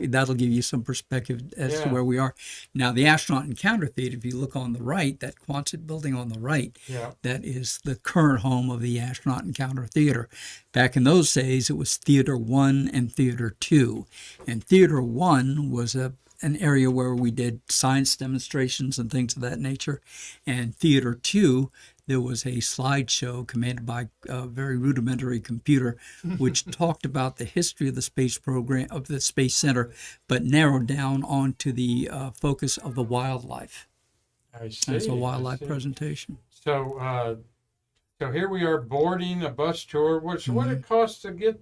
[SPEAKER 2] that'll give you some perspective as to where we are now. The Astronaut Encounter Theater, if you look on the right, that Quonset building on the right, that is the current home of the Astronaut Encounter Theater. Back in those days, it was Theater 1 and Theater 2, and Theater 1 was an area where we did science demonstrations and things of that nature. And Theater 2, there was a slideshow commanded by a very rudimentary computer, which talked about the history of the space program, of the Space Center, but narrowed down onto the focus of the wildlife.
[SPEAKER 1] I see.
[SPEAKER 2] It's a wildlife presentation.
[SPEAKER 1] So, so here we are boarding a bus tour. What did it cost to get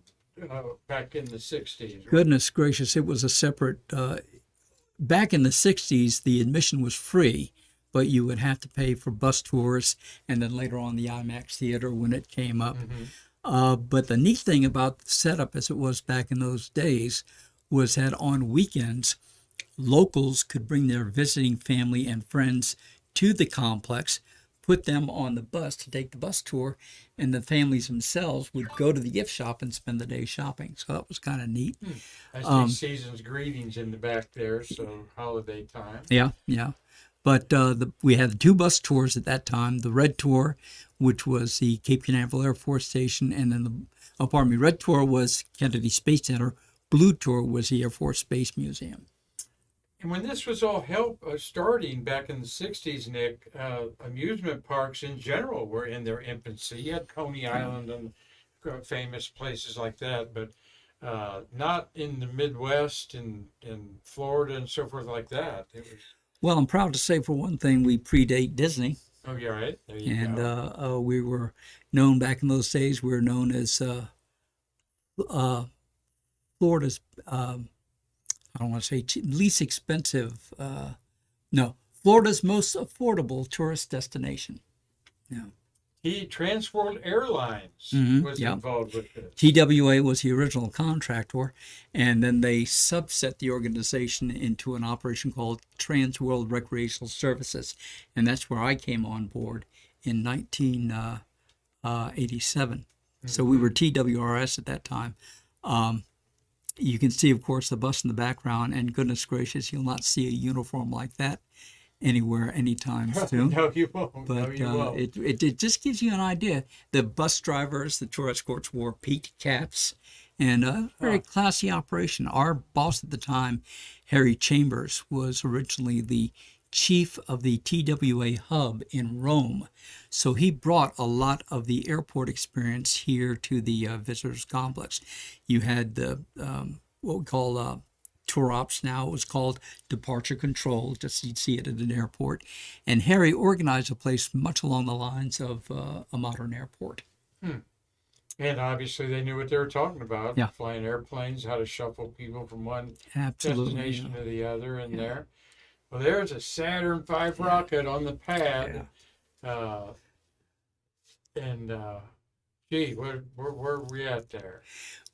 [SPEAKER 1] back in the 60s?
[SPEAKER 2] Goodness gracious, it was a separate... back in the 60s, the admission was free, but you would have to pay for bus tours and then later on the IMAX theater when it came up. But the neat thing about the setup as it was back in those days was that on weekends, locals could bring their visiting family and friends to the complex, put them on the bus to take the bus tour, and the families themselves would go to the gift shop and spend the day shopping. So that was kind of neat.
[SPEAKER 1] I see season's greetings in the back there, so holiday time.
[SPEAKER 2] Yeah. But we had the two bus tours at that time. The Red Tour, which was the Cape Canaveral Air Force Station, and then Red Tour was Kennedy Space Center. Blue Tour was the Air Force Space Museum.
[SPEAKER 1] And when this was all starting back in the 60s, Nick, amusement parks in general were in their infancy. You had Coney Island and famous places like that, but not in the Midwest and in Florida and so forth like that. It was...
[SPEAKER 2] Well, I'm proud to say, for one thing, we predate Disney.
[SPEAKER 1] Oh, yeah, right. There you go.
[SPEAKER 2] And we were known back in those days, we were known as Florida's... I don't want to say least expensive. Florida's most affordable tourist destination. Yeah.
[SPEAKER 1] Transworld Airlines was involved with this.
[SPEAKER 2] TWA was the original contractor, and then they subset the organization into an operation called Transworld Recreational Services, and that's where I came on board in 1987. So we were TWRS at that time. You can see, of course, the bus in the background, and goodness gracious, you'll not see a uniform like that anywhere anytime soon.
[SPEAKER 1] No, you won't.
[SPEAKER 2] But it just gives you an idea. The bus drivers, the tour escorts wore peaked caps, and a very classy operation. Our boss at the time, Harry Chambers, was originally the chief of the TWA hub in Rome. So he brought a lot of the airport experience here to the visitors complex. You had the what we call tour ops now. It was called departure control, just you'd see it at an airport. And Harry organized a place much along the lines of a modern airport.
[SPEAKER 1] And obviously they knew what they were talking about.
[SPEAKER 2] Yeah.
[SPEAKER 1] Flying airplanes, how to shuffle people from one
[SPEAKER 2] Absolutely.
[SPEAKER 1] destination to the other in there. Well, there's a Saturn V rocket on the pad. Gee, where were we at there?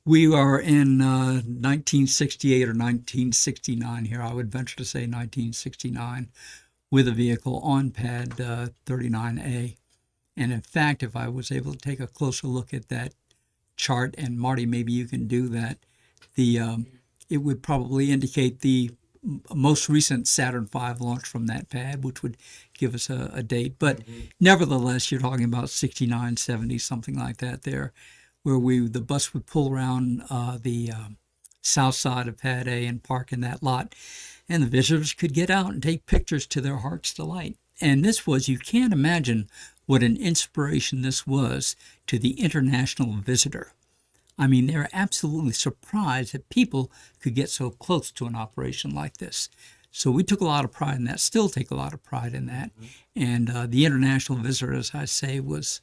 [SPEAKER 2] We are in 1968 or 1969 here. I would venture to say 1969 with a vehicle on pad 39A. And in fact, if I was able to take a closer look at that chart, and Marty, maybe you can do that, it would probably indicate the most recent Saturn V launch from that pad, which would give us a date. But nevertheless, you're talking about 69, 70, something like that there, where the bus would pull around the south side of pad A and park in that lot, and the visitors could get out and take pictures to their heart's delight. And this was, you can't imagine what an inspiration this was to the international visitor. I mean, they're absolutely surprised that people could get so close to an operation like this. So we took a lot of pride in that, still take a lot of pride in that. And the international visitor, as I say, was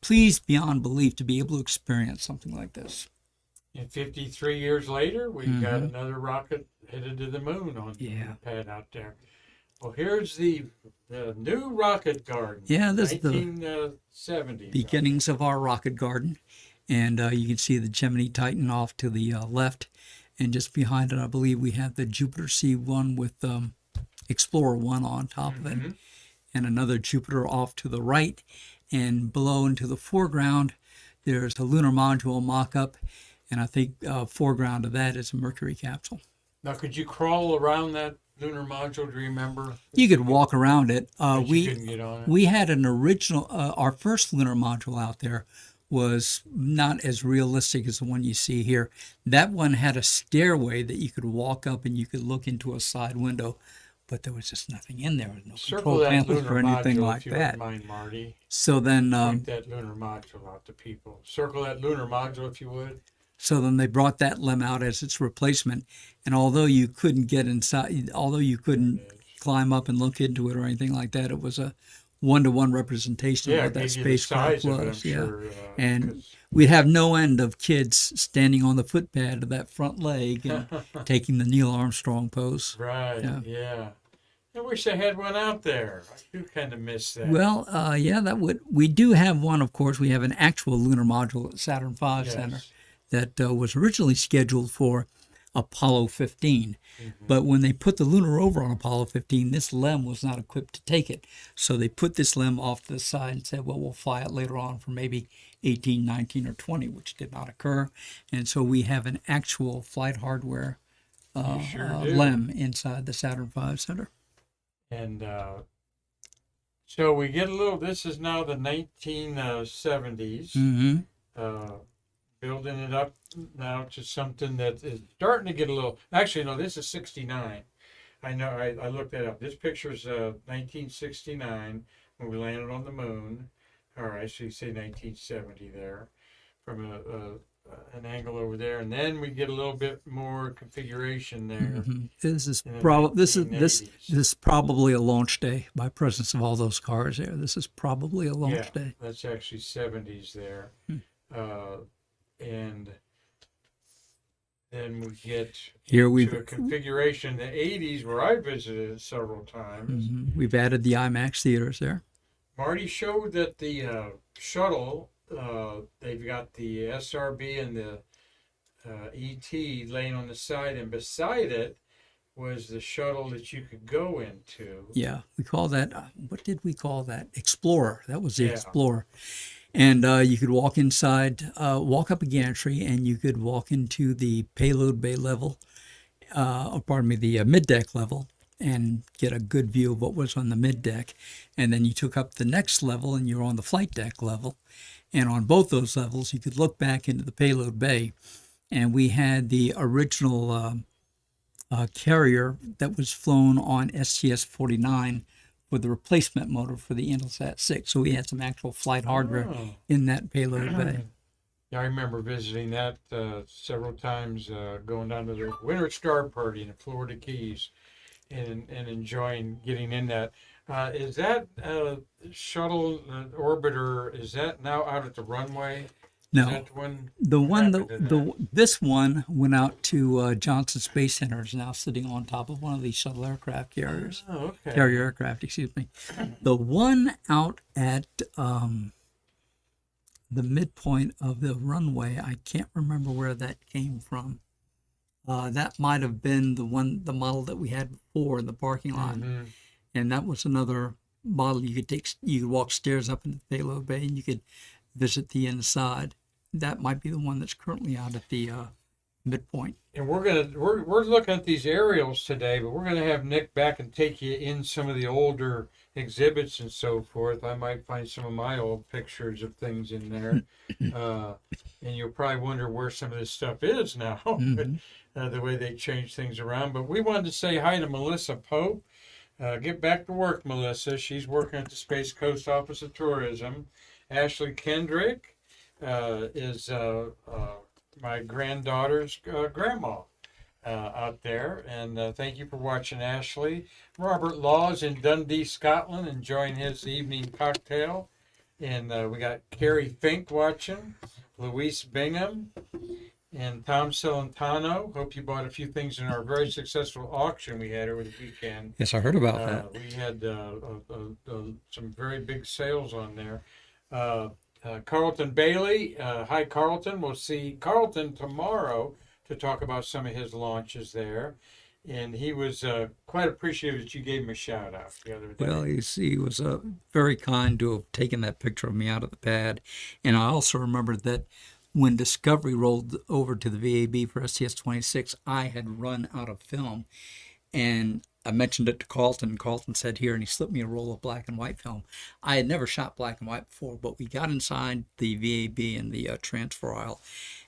[SPEAKER 2] pleased beyond belief to be able to experience something like this.
[SPEAKER 1] And 53 years later, we got another rocket headed to the moon on the pad out there. Well, here's the new rocket garden.
[SPEAKER 2] Yeah, this is the
[SPEAKER 1] 1970s.
[SPEAKER 2] beginnings of our rocket garden. And you can see the Gemini Titan off to the left. And just behind it, I believe we have the Jupiter C1 with Explorer 1 on top of it. And another Jupiter off to the right. And below into the foreground, there's a lunar module mock-up. And I think foreground of that is a Mercury capsule.
[SPEAKER 1] Now, could you crawl around that lunar module? Do you remember?
[SPEAKER 2] You could walk around it.
[SPEAKER 1] You couldn't get on it?
[SPEAKER 2] We had an original, our first lunar module out there was not as realistic as the one you see here. That one had a stairway that you could walk up and you could look into a side window, but there was just nothing in there. There was no
[SPEAKER 1] Circle
[SPEAKER 2] control
[SPEAKER 1] that
[SPEAKER 2] panels
[SPEAKER 1] lunar
[SPEAKER 2] or anything
[SPEAKER 1] module,
[SPEAKER 2] like
[SPEAKER 1] if you
[SPEAKER 2] that.
[SPEAKER 1] wouldn't mind, Marty.
[SPEAKER 2] So then,
[SPEAKER 1] Point that lunar module out to people. Circle that lunar module, if you would.
[SPEAKER 2] so then they brought that LEM out as its replacement. And although you couldn't get inside, although you couldn't climb up and look into it or anything like that, it was a one-to-one representation of what that spacecraft was.
[SPEAKER 1] Sure,
[SPEAKER 2] and we'd have no end of kids standing on the footpad of that front leg and taking the Neil Armstrong pose.
[SPEAKER 1] Right, yeah. I wish I had one out there. I do kind of miss that.
[SPEAKER 2] Well, we do have one, of course. We have an actual lunar module at Saturn V Center that was originally scheduled for Apollo 15. But when they put the lunar rover on Apollo 15, this LEM was not equipped to take it. So they put this LEM off to the side and said, well, we'll fly it later on for maybe 18, 19, or 20, which did not occur. And so we have an actual flight hardware LEM inside the Saturn V Center.
[SPEAKER 1] And so we get a little, this is now the 1970s. Building it up now to something that is starting to get a little, actually, no, this is 69. I know, I looked that up. This picture is 1969 when we landed on the moon. All right, so you say 1970 there from an angle over there, and then we get a little bit more configuration there.
[SPEAKER 2] This is probably a launch day by presence of all those cars there. This is probably a launch day.
[SPEAKER 1] That's actually 70s there. And then we get into a configuration in the 80s where I visited several times.
[SPEAKER 2] We've added the IMAX theaters there.
[SPEAKER 1] Marty showed that the shuttle, they've got the SRB and the ET laying on the side, and beside it was the shuttle that you could go into.
[SPEAKER 2] Yeah, we call that, what did we call that? Explorer. That was the Explorer. And you could walk inside, walk up a gantry, and you could walk into the payload bay level, the mid-deck level, and get a good view of what was on the mid-deck. And then you took up the next level, and you're on the flight deck level. And on both those levels, you could look back into the payload bay. And we had the original carrier that was flown on STS-49 with the replacement motor for the Intelsat 6. So we had some actual flight hardware
[SPEAKER 1] Oh.
[SPEAKER 2] in that payload bay.
[SPEAKER 1] Yeah, I remember visiting that several times, going down to the Winter Star Party in the Florida Keys, and enjoying getting in that. Is that shuttle orbiter? Is that now out at the runway?
[SPEAKER 2] No,
[SPEAKER 1] Is that the one?
[SPEAKER 2] the one
[SPEAKER 1] happened to that?
[SPEAKER 2] this one went out to Johnson Space Center. Is now sitting on top of one of these shuttle aircraft carriers,
[SPEAKER 1] Oh, okay.
[SPEAKER 2] carrier aircraft. Excuse me. The one out at the midpoint of the runway, I can't remember where that came from. That might have been the model that we had before in the parking lot,
[SPEAKER 1] Mhm.
[SPEAKER 2] and that was another model. You could walk stairs up in the payload bay, and you could visit the inside. That might be the one that's currently out at the midpoint.
[SPEAKER 1] And we're looking at these aerials today, but we're gonna have Nick back and take you in some of the older exhibits and so forth. I might find some of my old pictures of things in there, and you'll probably wonder where some of this stuff is now,
[SPEAKER 2] Mhm.
[SPEAKER 1] the way they change things around. But we wanted to say hi to Melissa Pope. Get back to work, Melissa. She's working at the Space Coast Office of Tourism. Ashley Kendrick is my granddaughter's grandma out there. And thank you for watching, Ashley. Robert Laws in Dundee, Scotland, enjoying his evening cocktail. And we got Carrie Fink watching, Luis Bingham, and Tom Celentano. Hope you bought a few things in our very successful auction we had over the weekend.
[SPEAKER 2] Yes, I heard about that.
[SPEAKER 1] We had some very big sales on there. Carlton Bailey. Hi, Carlton. We'll see Carlton tomorrow to talk about some of his launches there. And he was quite appreciative that you gave him a shout out the other day.
[SPEAKER 2] Well, he was very kind to have taken that picture of me out of the pad. And I also remember that when Discovery rolled over to the VAB for STS-26, I had run out of film. And I mentioned it to Carlton. Carlton said, here, and he slipped me a roll of black and white film. I had never shot black and white before, but we got inside the VAB in the transfer aisle,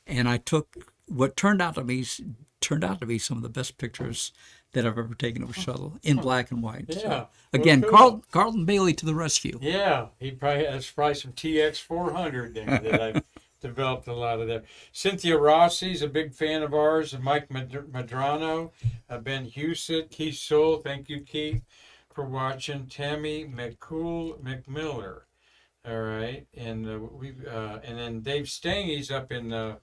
[SPEAKER 2] and I took what turned out to be some of the best pictures that I've ever taken of a shuttle in black and white.
[SPEAKER 1] Yeah.
[SPEAKER 2] So, again,
[SPEAKER 1] Well, cool.
[SPEAKER 2] Carlton Bailey to the rescue.
[SPEAKER 1] Yeah, he probably has some TX 400 there that I've developed a lot of there. Cynthia Rossi's a big fan of ours, and Mike Madrano, Ben Husett, Keith Soul. Thank you, Keith, for watching. Tammy McMiller. All right, and and then Dave Stangy's up in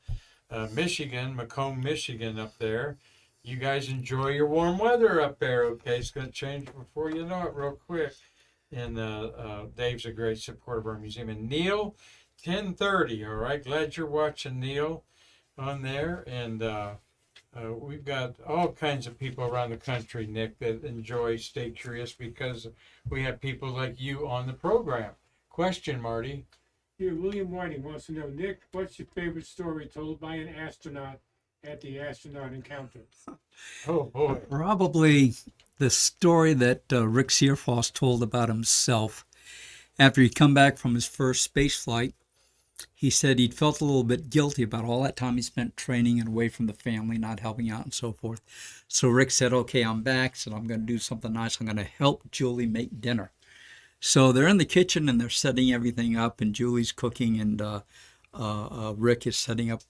[SPEAKER 1] Michigan, Macomb, Michigan, up there. You guys enjoy your warm weather up there. Okay, it's going to change before you know it, real quick. And Dave's a great supporter of our museum. And Neil, 10:30. All right, glad you're watching, Neil, on there. And we've got all kinds of people around the country, Nick, that enjoy Stay Curious because we have people like you on the program. Question, Marty.
[SPEAKER 3] Here, William Whiting wants to know, Nick, what's your favorite story told by an astronaut at the astronaut encounter?
[SPEAKER 1] Oh boy.
[SPEAKER 2] Probably the story that Rick Searfoss told about himself after he'd come back from his first space flight. He said he'd felt a little bit guilty about all that time he spent training and away from the family, not helping out and so forth. So Rick said, okay, I'm back, so I'm going to do something nice. I'm going to help Julie make dinner. So they're in the kitchen and they're setting everything up, and Julie's cooking, and Rick is setting up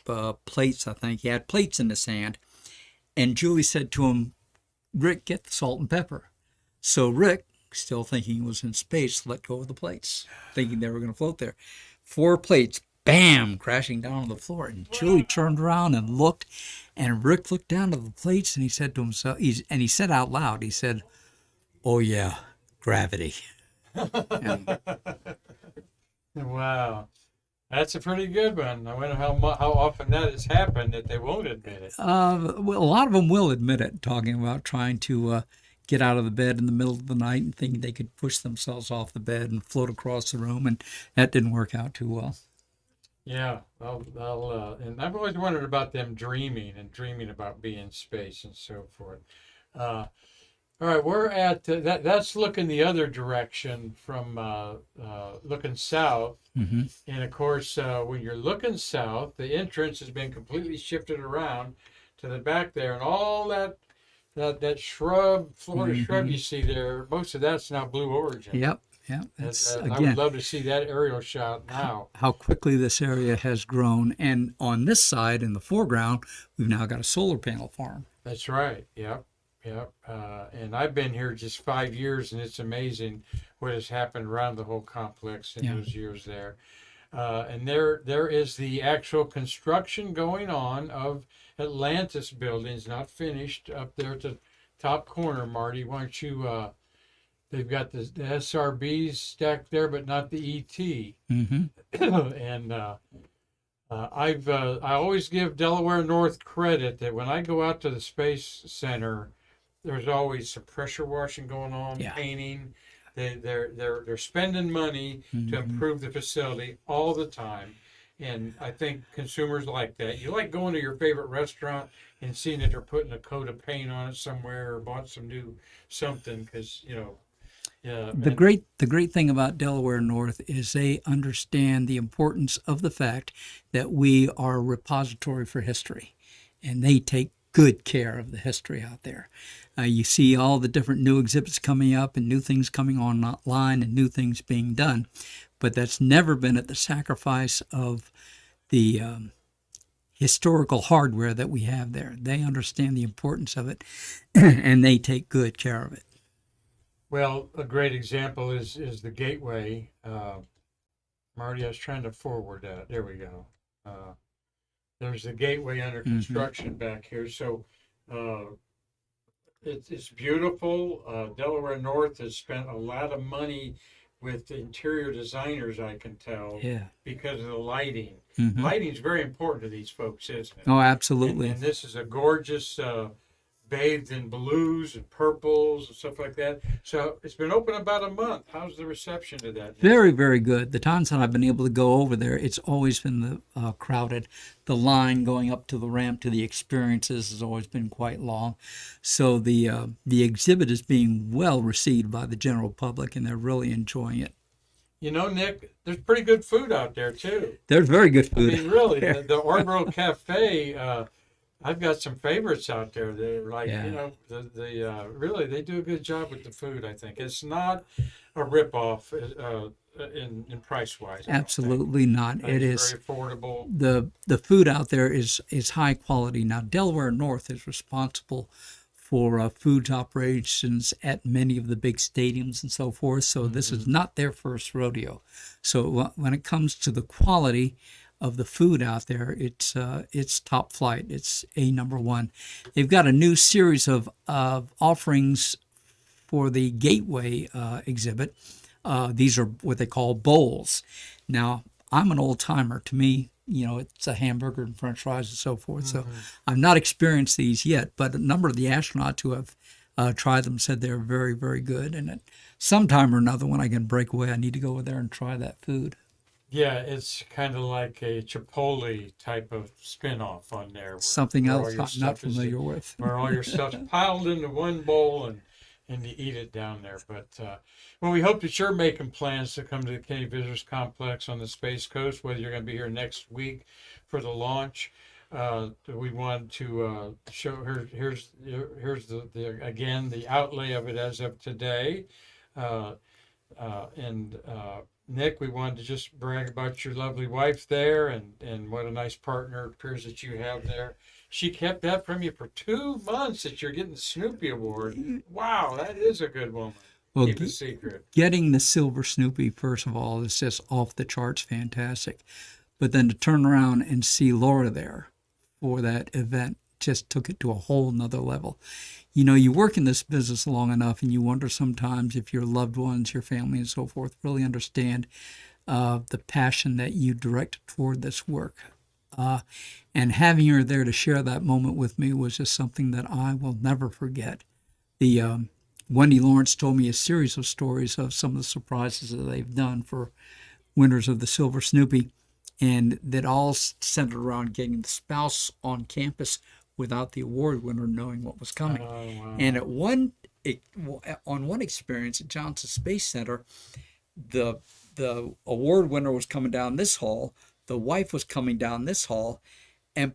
[SPEAKER 2] plates, I think. He had plates in his hand. And Julie said to him, Rick, get the salt and pepper. So Rick, still thinking he was in space, let go of the plates, thinking they were going to float there. 4 plates, bam, crashing down on the floor. And Julie turned around and looked, and Rick looked down at the plates, and he said to himself, and he said out loud, he said, oh yeah, gravity. And,
[SPEAKER 1] Wow. That's a pretty good one. I wonder how often that has happened that they won't admit it.
[SPEAKER 2] well, a lot of them will admit it, talking about trying to get out of the bed in the middle of the night and thinking they could push themselves off the bed and float across the room, and that didn't work out too well.
[SPEAKER 1] Yeah, and I've always wondered about them dreaming about being in space and so forth. All right, we're at that's looking the other direction from looking south.
[SPEAKER 2] Mm-hmm.
[SPEAKER 1] And of course, when you're looking south, the entrance has been completely shifted around to the back there, and all that that shrub, Florida shrub you see there, most of that's now Blue Origin.
[SPEAKER 2] Yep. Yep. It's
[SPEAKER 1] I would
[SPEAKER 2] again
[SPEAKER 1] love to see that aerial shot now.
[SPEAKER 2] how quickly this area has grown. And on this side, in the foreground, we've now got a solar panel farm.
[SPEAKER 1] That's right. Yep. Yep. And I've been here just 5 years, and it's amazing what has happened around the whole complex in those years there. And there is the actual construction going on of Atlantis buildings, not finished, up there at the top corner. Marty, why don't you? They've got the SRBs stacked there, but not the ET.
[SPEAKER 2] Mm-hmm.
[SPEAKER 1] And I always give Delaware North credit that when I go out to the Space Center, there's always some pressure washing going on, painting. They're spending money to improve the facility all the time, and I think consumers like that. You like going to your favorite restaurant and seeing that they're putting a coat of paint on it somewhere, or bought some new something, because yeah.
[SPEAKER 2] The great thing about Delaware North is they understand the importance of the fact that we are a repository for history, and they take good care of the history out there. You see all the different new exhibits coming up and new things coming online and new things being done, but that's never been at the sacrifice of the historical hardware that we have there. They understand the importance of it, and they take good care of it.
[SPEAKER 1] Well, a great example is the Gateway. Marty, I was trying to forward that. There we go. There's the Gateway under construction back here. So it's beautiful. Delaware North has spent a lot of money with interior designers, I can tell, because of the lighting. Lighting's very important to these folks, isn't it?
[SPEAKER 2] Oh, absolutely.
[SPEAKER 1] And this is a gorgeous bathed in blues and purples and stuff like that. So it's been open about a month. How's the reception to that?
[SPEAKER 2] Very, very good. The times that I've been able to go over there, it's always been crowded. The line going up to the ramp to the experiences has always been quite long. So the exhibit is being well received by the general public, and they're really enjoying it.
[SPEAKER 1] You know, Nick, there's pretty good food out there, too.
[SPEAKER 2] There's very good food.
[SPEAKER 1] I mean, really, the Orbital Cafe, I've got some favorites out there. They're like, really, they do a good job with the food, I think. It's not a ripoff in price-wise.
[SPEAKER 2] Absolutely not. It is
[SPEAKER 1] very affordable.
[SPEAKER 2] The food out there is high quality. Now, Delaware North is responsible for foods operations at many of the big stadiums and so forth. So this is not their first rodeo. So when it comes to the quality of the food out there, it's top flight. It's number one. They've got a new series of offerings for the Gateway exhibit. These are what they call bowls. Now, I'm an old timer. To me, it's a hamburger and French fries and so forth. So I've not experienced these yet, but a number of the astronauts who have tried them said they're very, very good. And at some time or another, when I can break away, I need to go over there and try that food.
[SPEAKER 1] Yeah, it's kind of like a Chipotle type of spin-off on there.
[SPEAKER 2] Something else I'm not familiar with.
[SPEAKER 1] Where all your stuff's piled into one bowl and you eat it down there. But well, we hope that you're making plans to come to the Kennedy Visitors Complex on the Space Coast, whether you're going to be here next week for the launch. We want to show here's again the outlay of it as of today. Nick, we wanted to just brag about your lovely wife there and what a nice partner it appears that you have there. She kept that from you for 2 months that you're getting the Snoopy Award. Wow, that is a good woman.
[SPEAKER 2] Well,
[SPEAKER 1] keep a secret.
[SPEAKER 2] Getting the silver Snoopy, first of all, is just off the charts fantastic. But then to turn around and see Laura there for that event just took it to a whole nother level. You work in this business long enough and you wonder sometimes if your loved ones, your family and so forth really understand the passion that you direct toward this work. And having her there to share that moment with me was just something that I will never forget. Wendy Lawrence told me a series of stories of some of the surprises that they've done for winners of the Silver Snoopy, and that all centered around getting the spouse on campus without the award winner knowing what was coming.
[SPEAKER 1] Oh, wow.
[SPEAKER 2] And on one experience at Johnson Space Center, the award winner was coming down this hall, the wife was coming down this hall,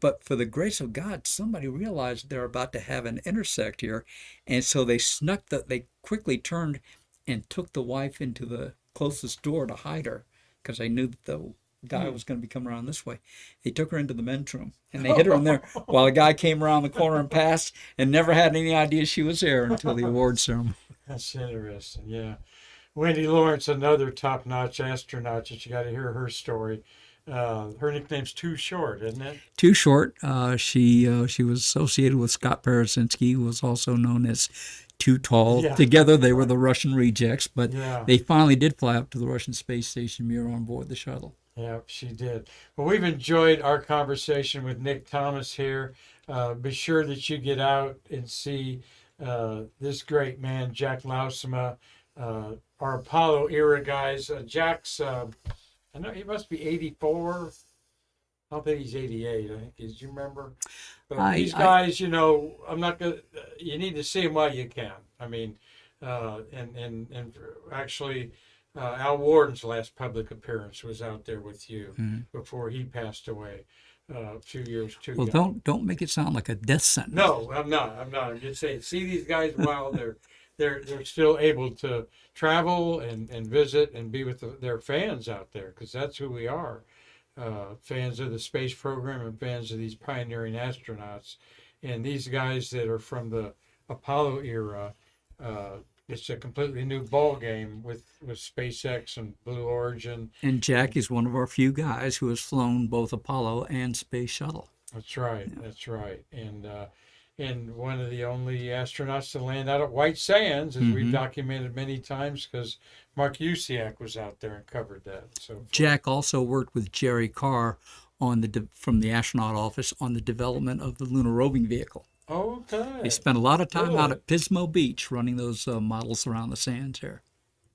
[SPEAKER 2] But for the grace of God, somebody realized they're about to have an intersect here, and so they quickly turned and took the wife into the closest door to hide her, because they knew that the guy was going to be coming around this way. They took her into the men's room, and they hid her in there while the guy came around the corner and passed, and never had any idea she was there until the award ceremony.
[SPEAKER 1] That's interesting. Yeah. Wendy Lawrence, another top-notch astronaut that you got to hear her story. Her nickname's Too Short, isn't it?
[SPEAKER 2] Too Short. She was associated with Scott Parasinski, who was also known as Too Tall.
[SPEAKER 1] Yeah.
[SPEAKER 2] Together, they were the Russian rejects, but
[SPEAKER 1] Yeah.
[SPEAKER 2] they finally did fly up to the Russian space station mirror on board the shuttle.
[SPEAKER 1] Yeah, she did. Well, we've enjoyed our conversation with Nick Thomas here. Be sure that you get out and see this great man, Jack Lausema, our Apollo era guys. Jack's, I know he must be 84. I don't think he's 88. I think he's, you remember? But these guys, you know, I'm not going to, you need to see them while you can. I mean, and actually, Al Warden's last public appearance was out there with you before he passed away a few years too.
[SPEAKER 2] Well,
[SPEAKER 1] young.
[SPEAKER 2] don't make it sound like a death sentence.
[SPEAKER 1] No, I'm not. I'm just saying, see these guys while they're still able to travel and visit and be with their fans out there, because that's who we are. Fans of the space program and fans of these pioneering astronauts. And these guys that are from the Apollo era, it's a completely new ball game with SpaceX and Blue Origin.
[SPEAKER 2] And Jack is one of our few guys who has flown both Apollo and Space Shuttle.
[SPEAKER 1] That's right. Yeah. That's right. And one of the only astronauts to land out at White Sands, as we've documented many times, because Mark Usiak was out there and covered that. So
[SPEAKER 2] Jack also worked with Jerry Carr from the astronaut office on the development of the lunar roving vehicle.
[SPEAKER 1] Okay.
[SPEAKER 2] He spent a lot of time out at Pismo Beach running those models around the sands here.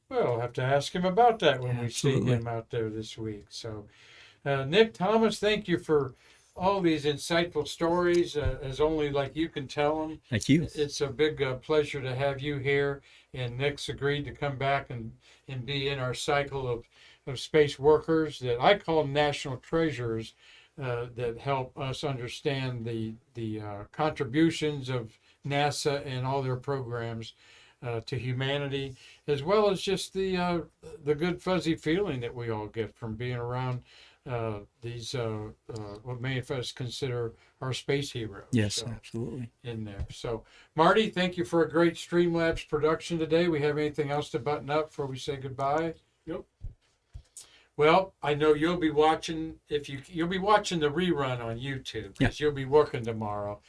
[SPEAKER 1] Well, we'll have to ask him about that when we see him out there this week. So, Nick Thomas, thank you for all these insightful stories, as only like you can tell them.
[SPEAKER 2] Thank you.
[SPEAKER 1] It's a big pleasure to have you here, and Nick's agreed to come back and be in our cycle of space workers that I call national treasures, that help us understand the contributions of NASA and all their programs to humanity, as well as just the good fuzzy feeling that we all get from being around these what many of us consider our space heroes.
[SPEAKER 2] Yes, absolutely.
[SPEAKER 1] In there. So, Marty, thank you for a great Streamlabs production today. We have anything else to button up before we say goodbye?
[SPEAKER 3] Nope.
[SPEAKER 1] Well, I know you'll be watching. You'll be watching the rerun on YouTube, because you'll be working tomorrow.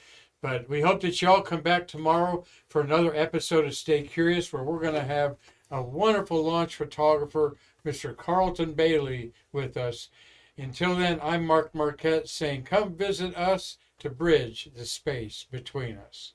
[SPEAKER 1] But we hope that y'all come back tomorrow for another episode of Stay Curious, where we're going to have a wonderful launch photographer, Mr. Carlton Bailey, with us. Until then, I'm Mark Marquette saying, come visit us to bridge the space between us.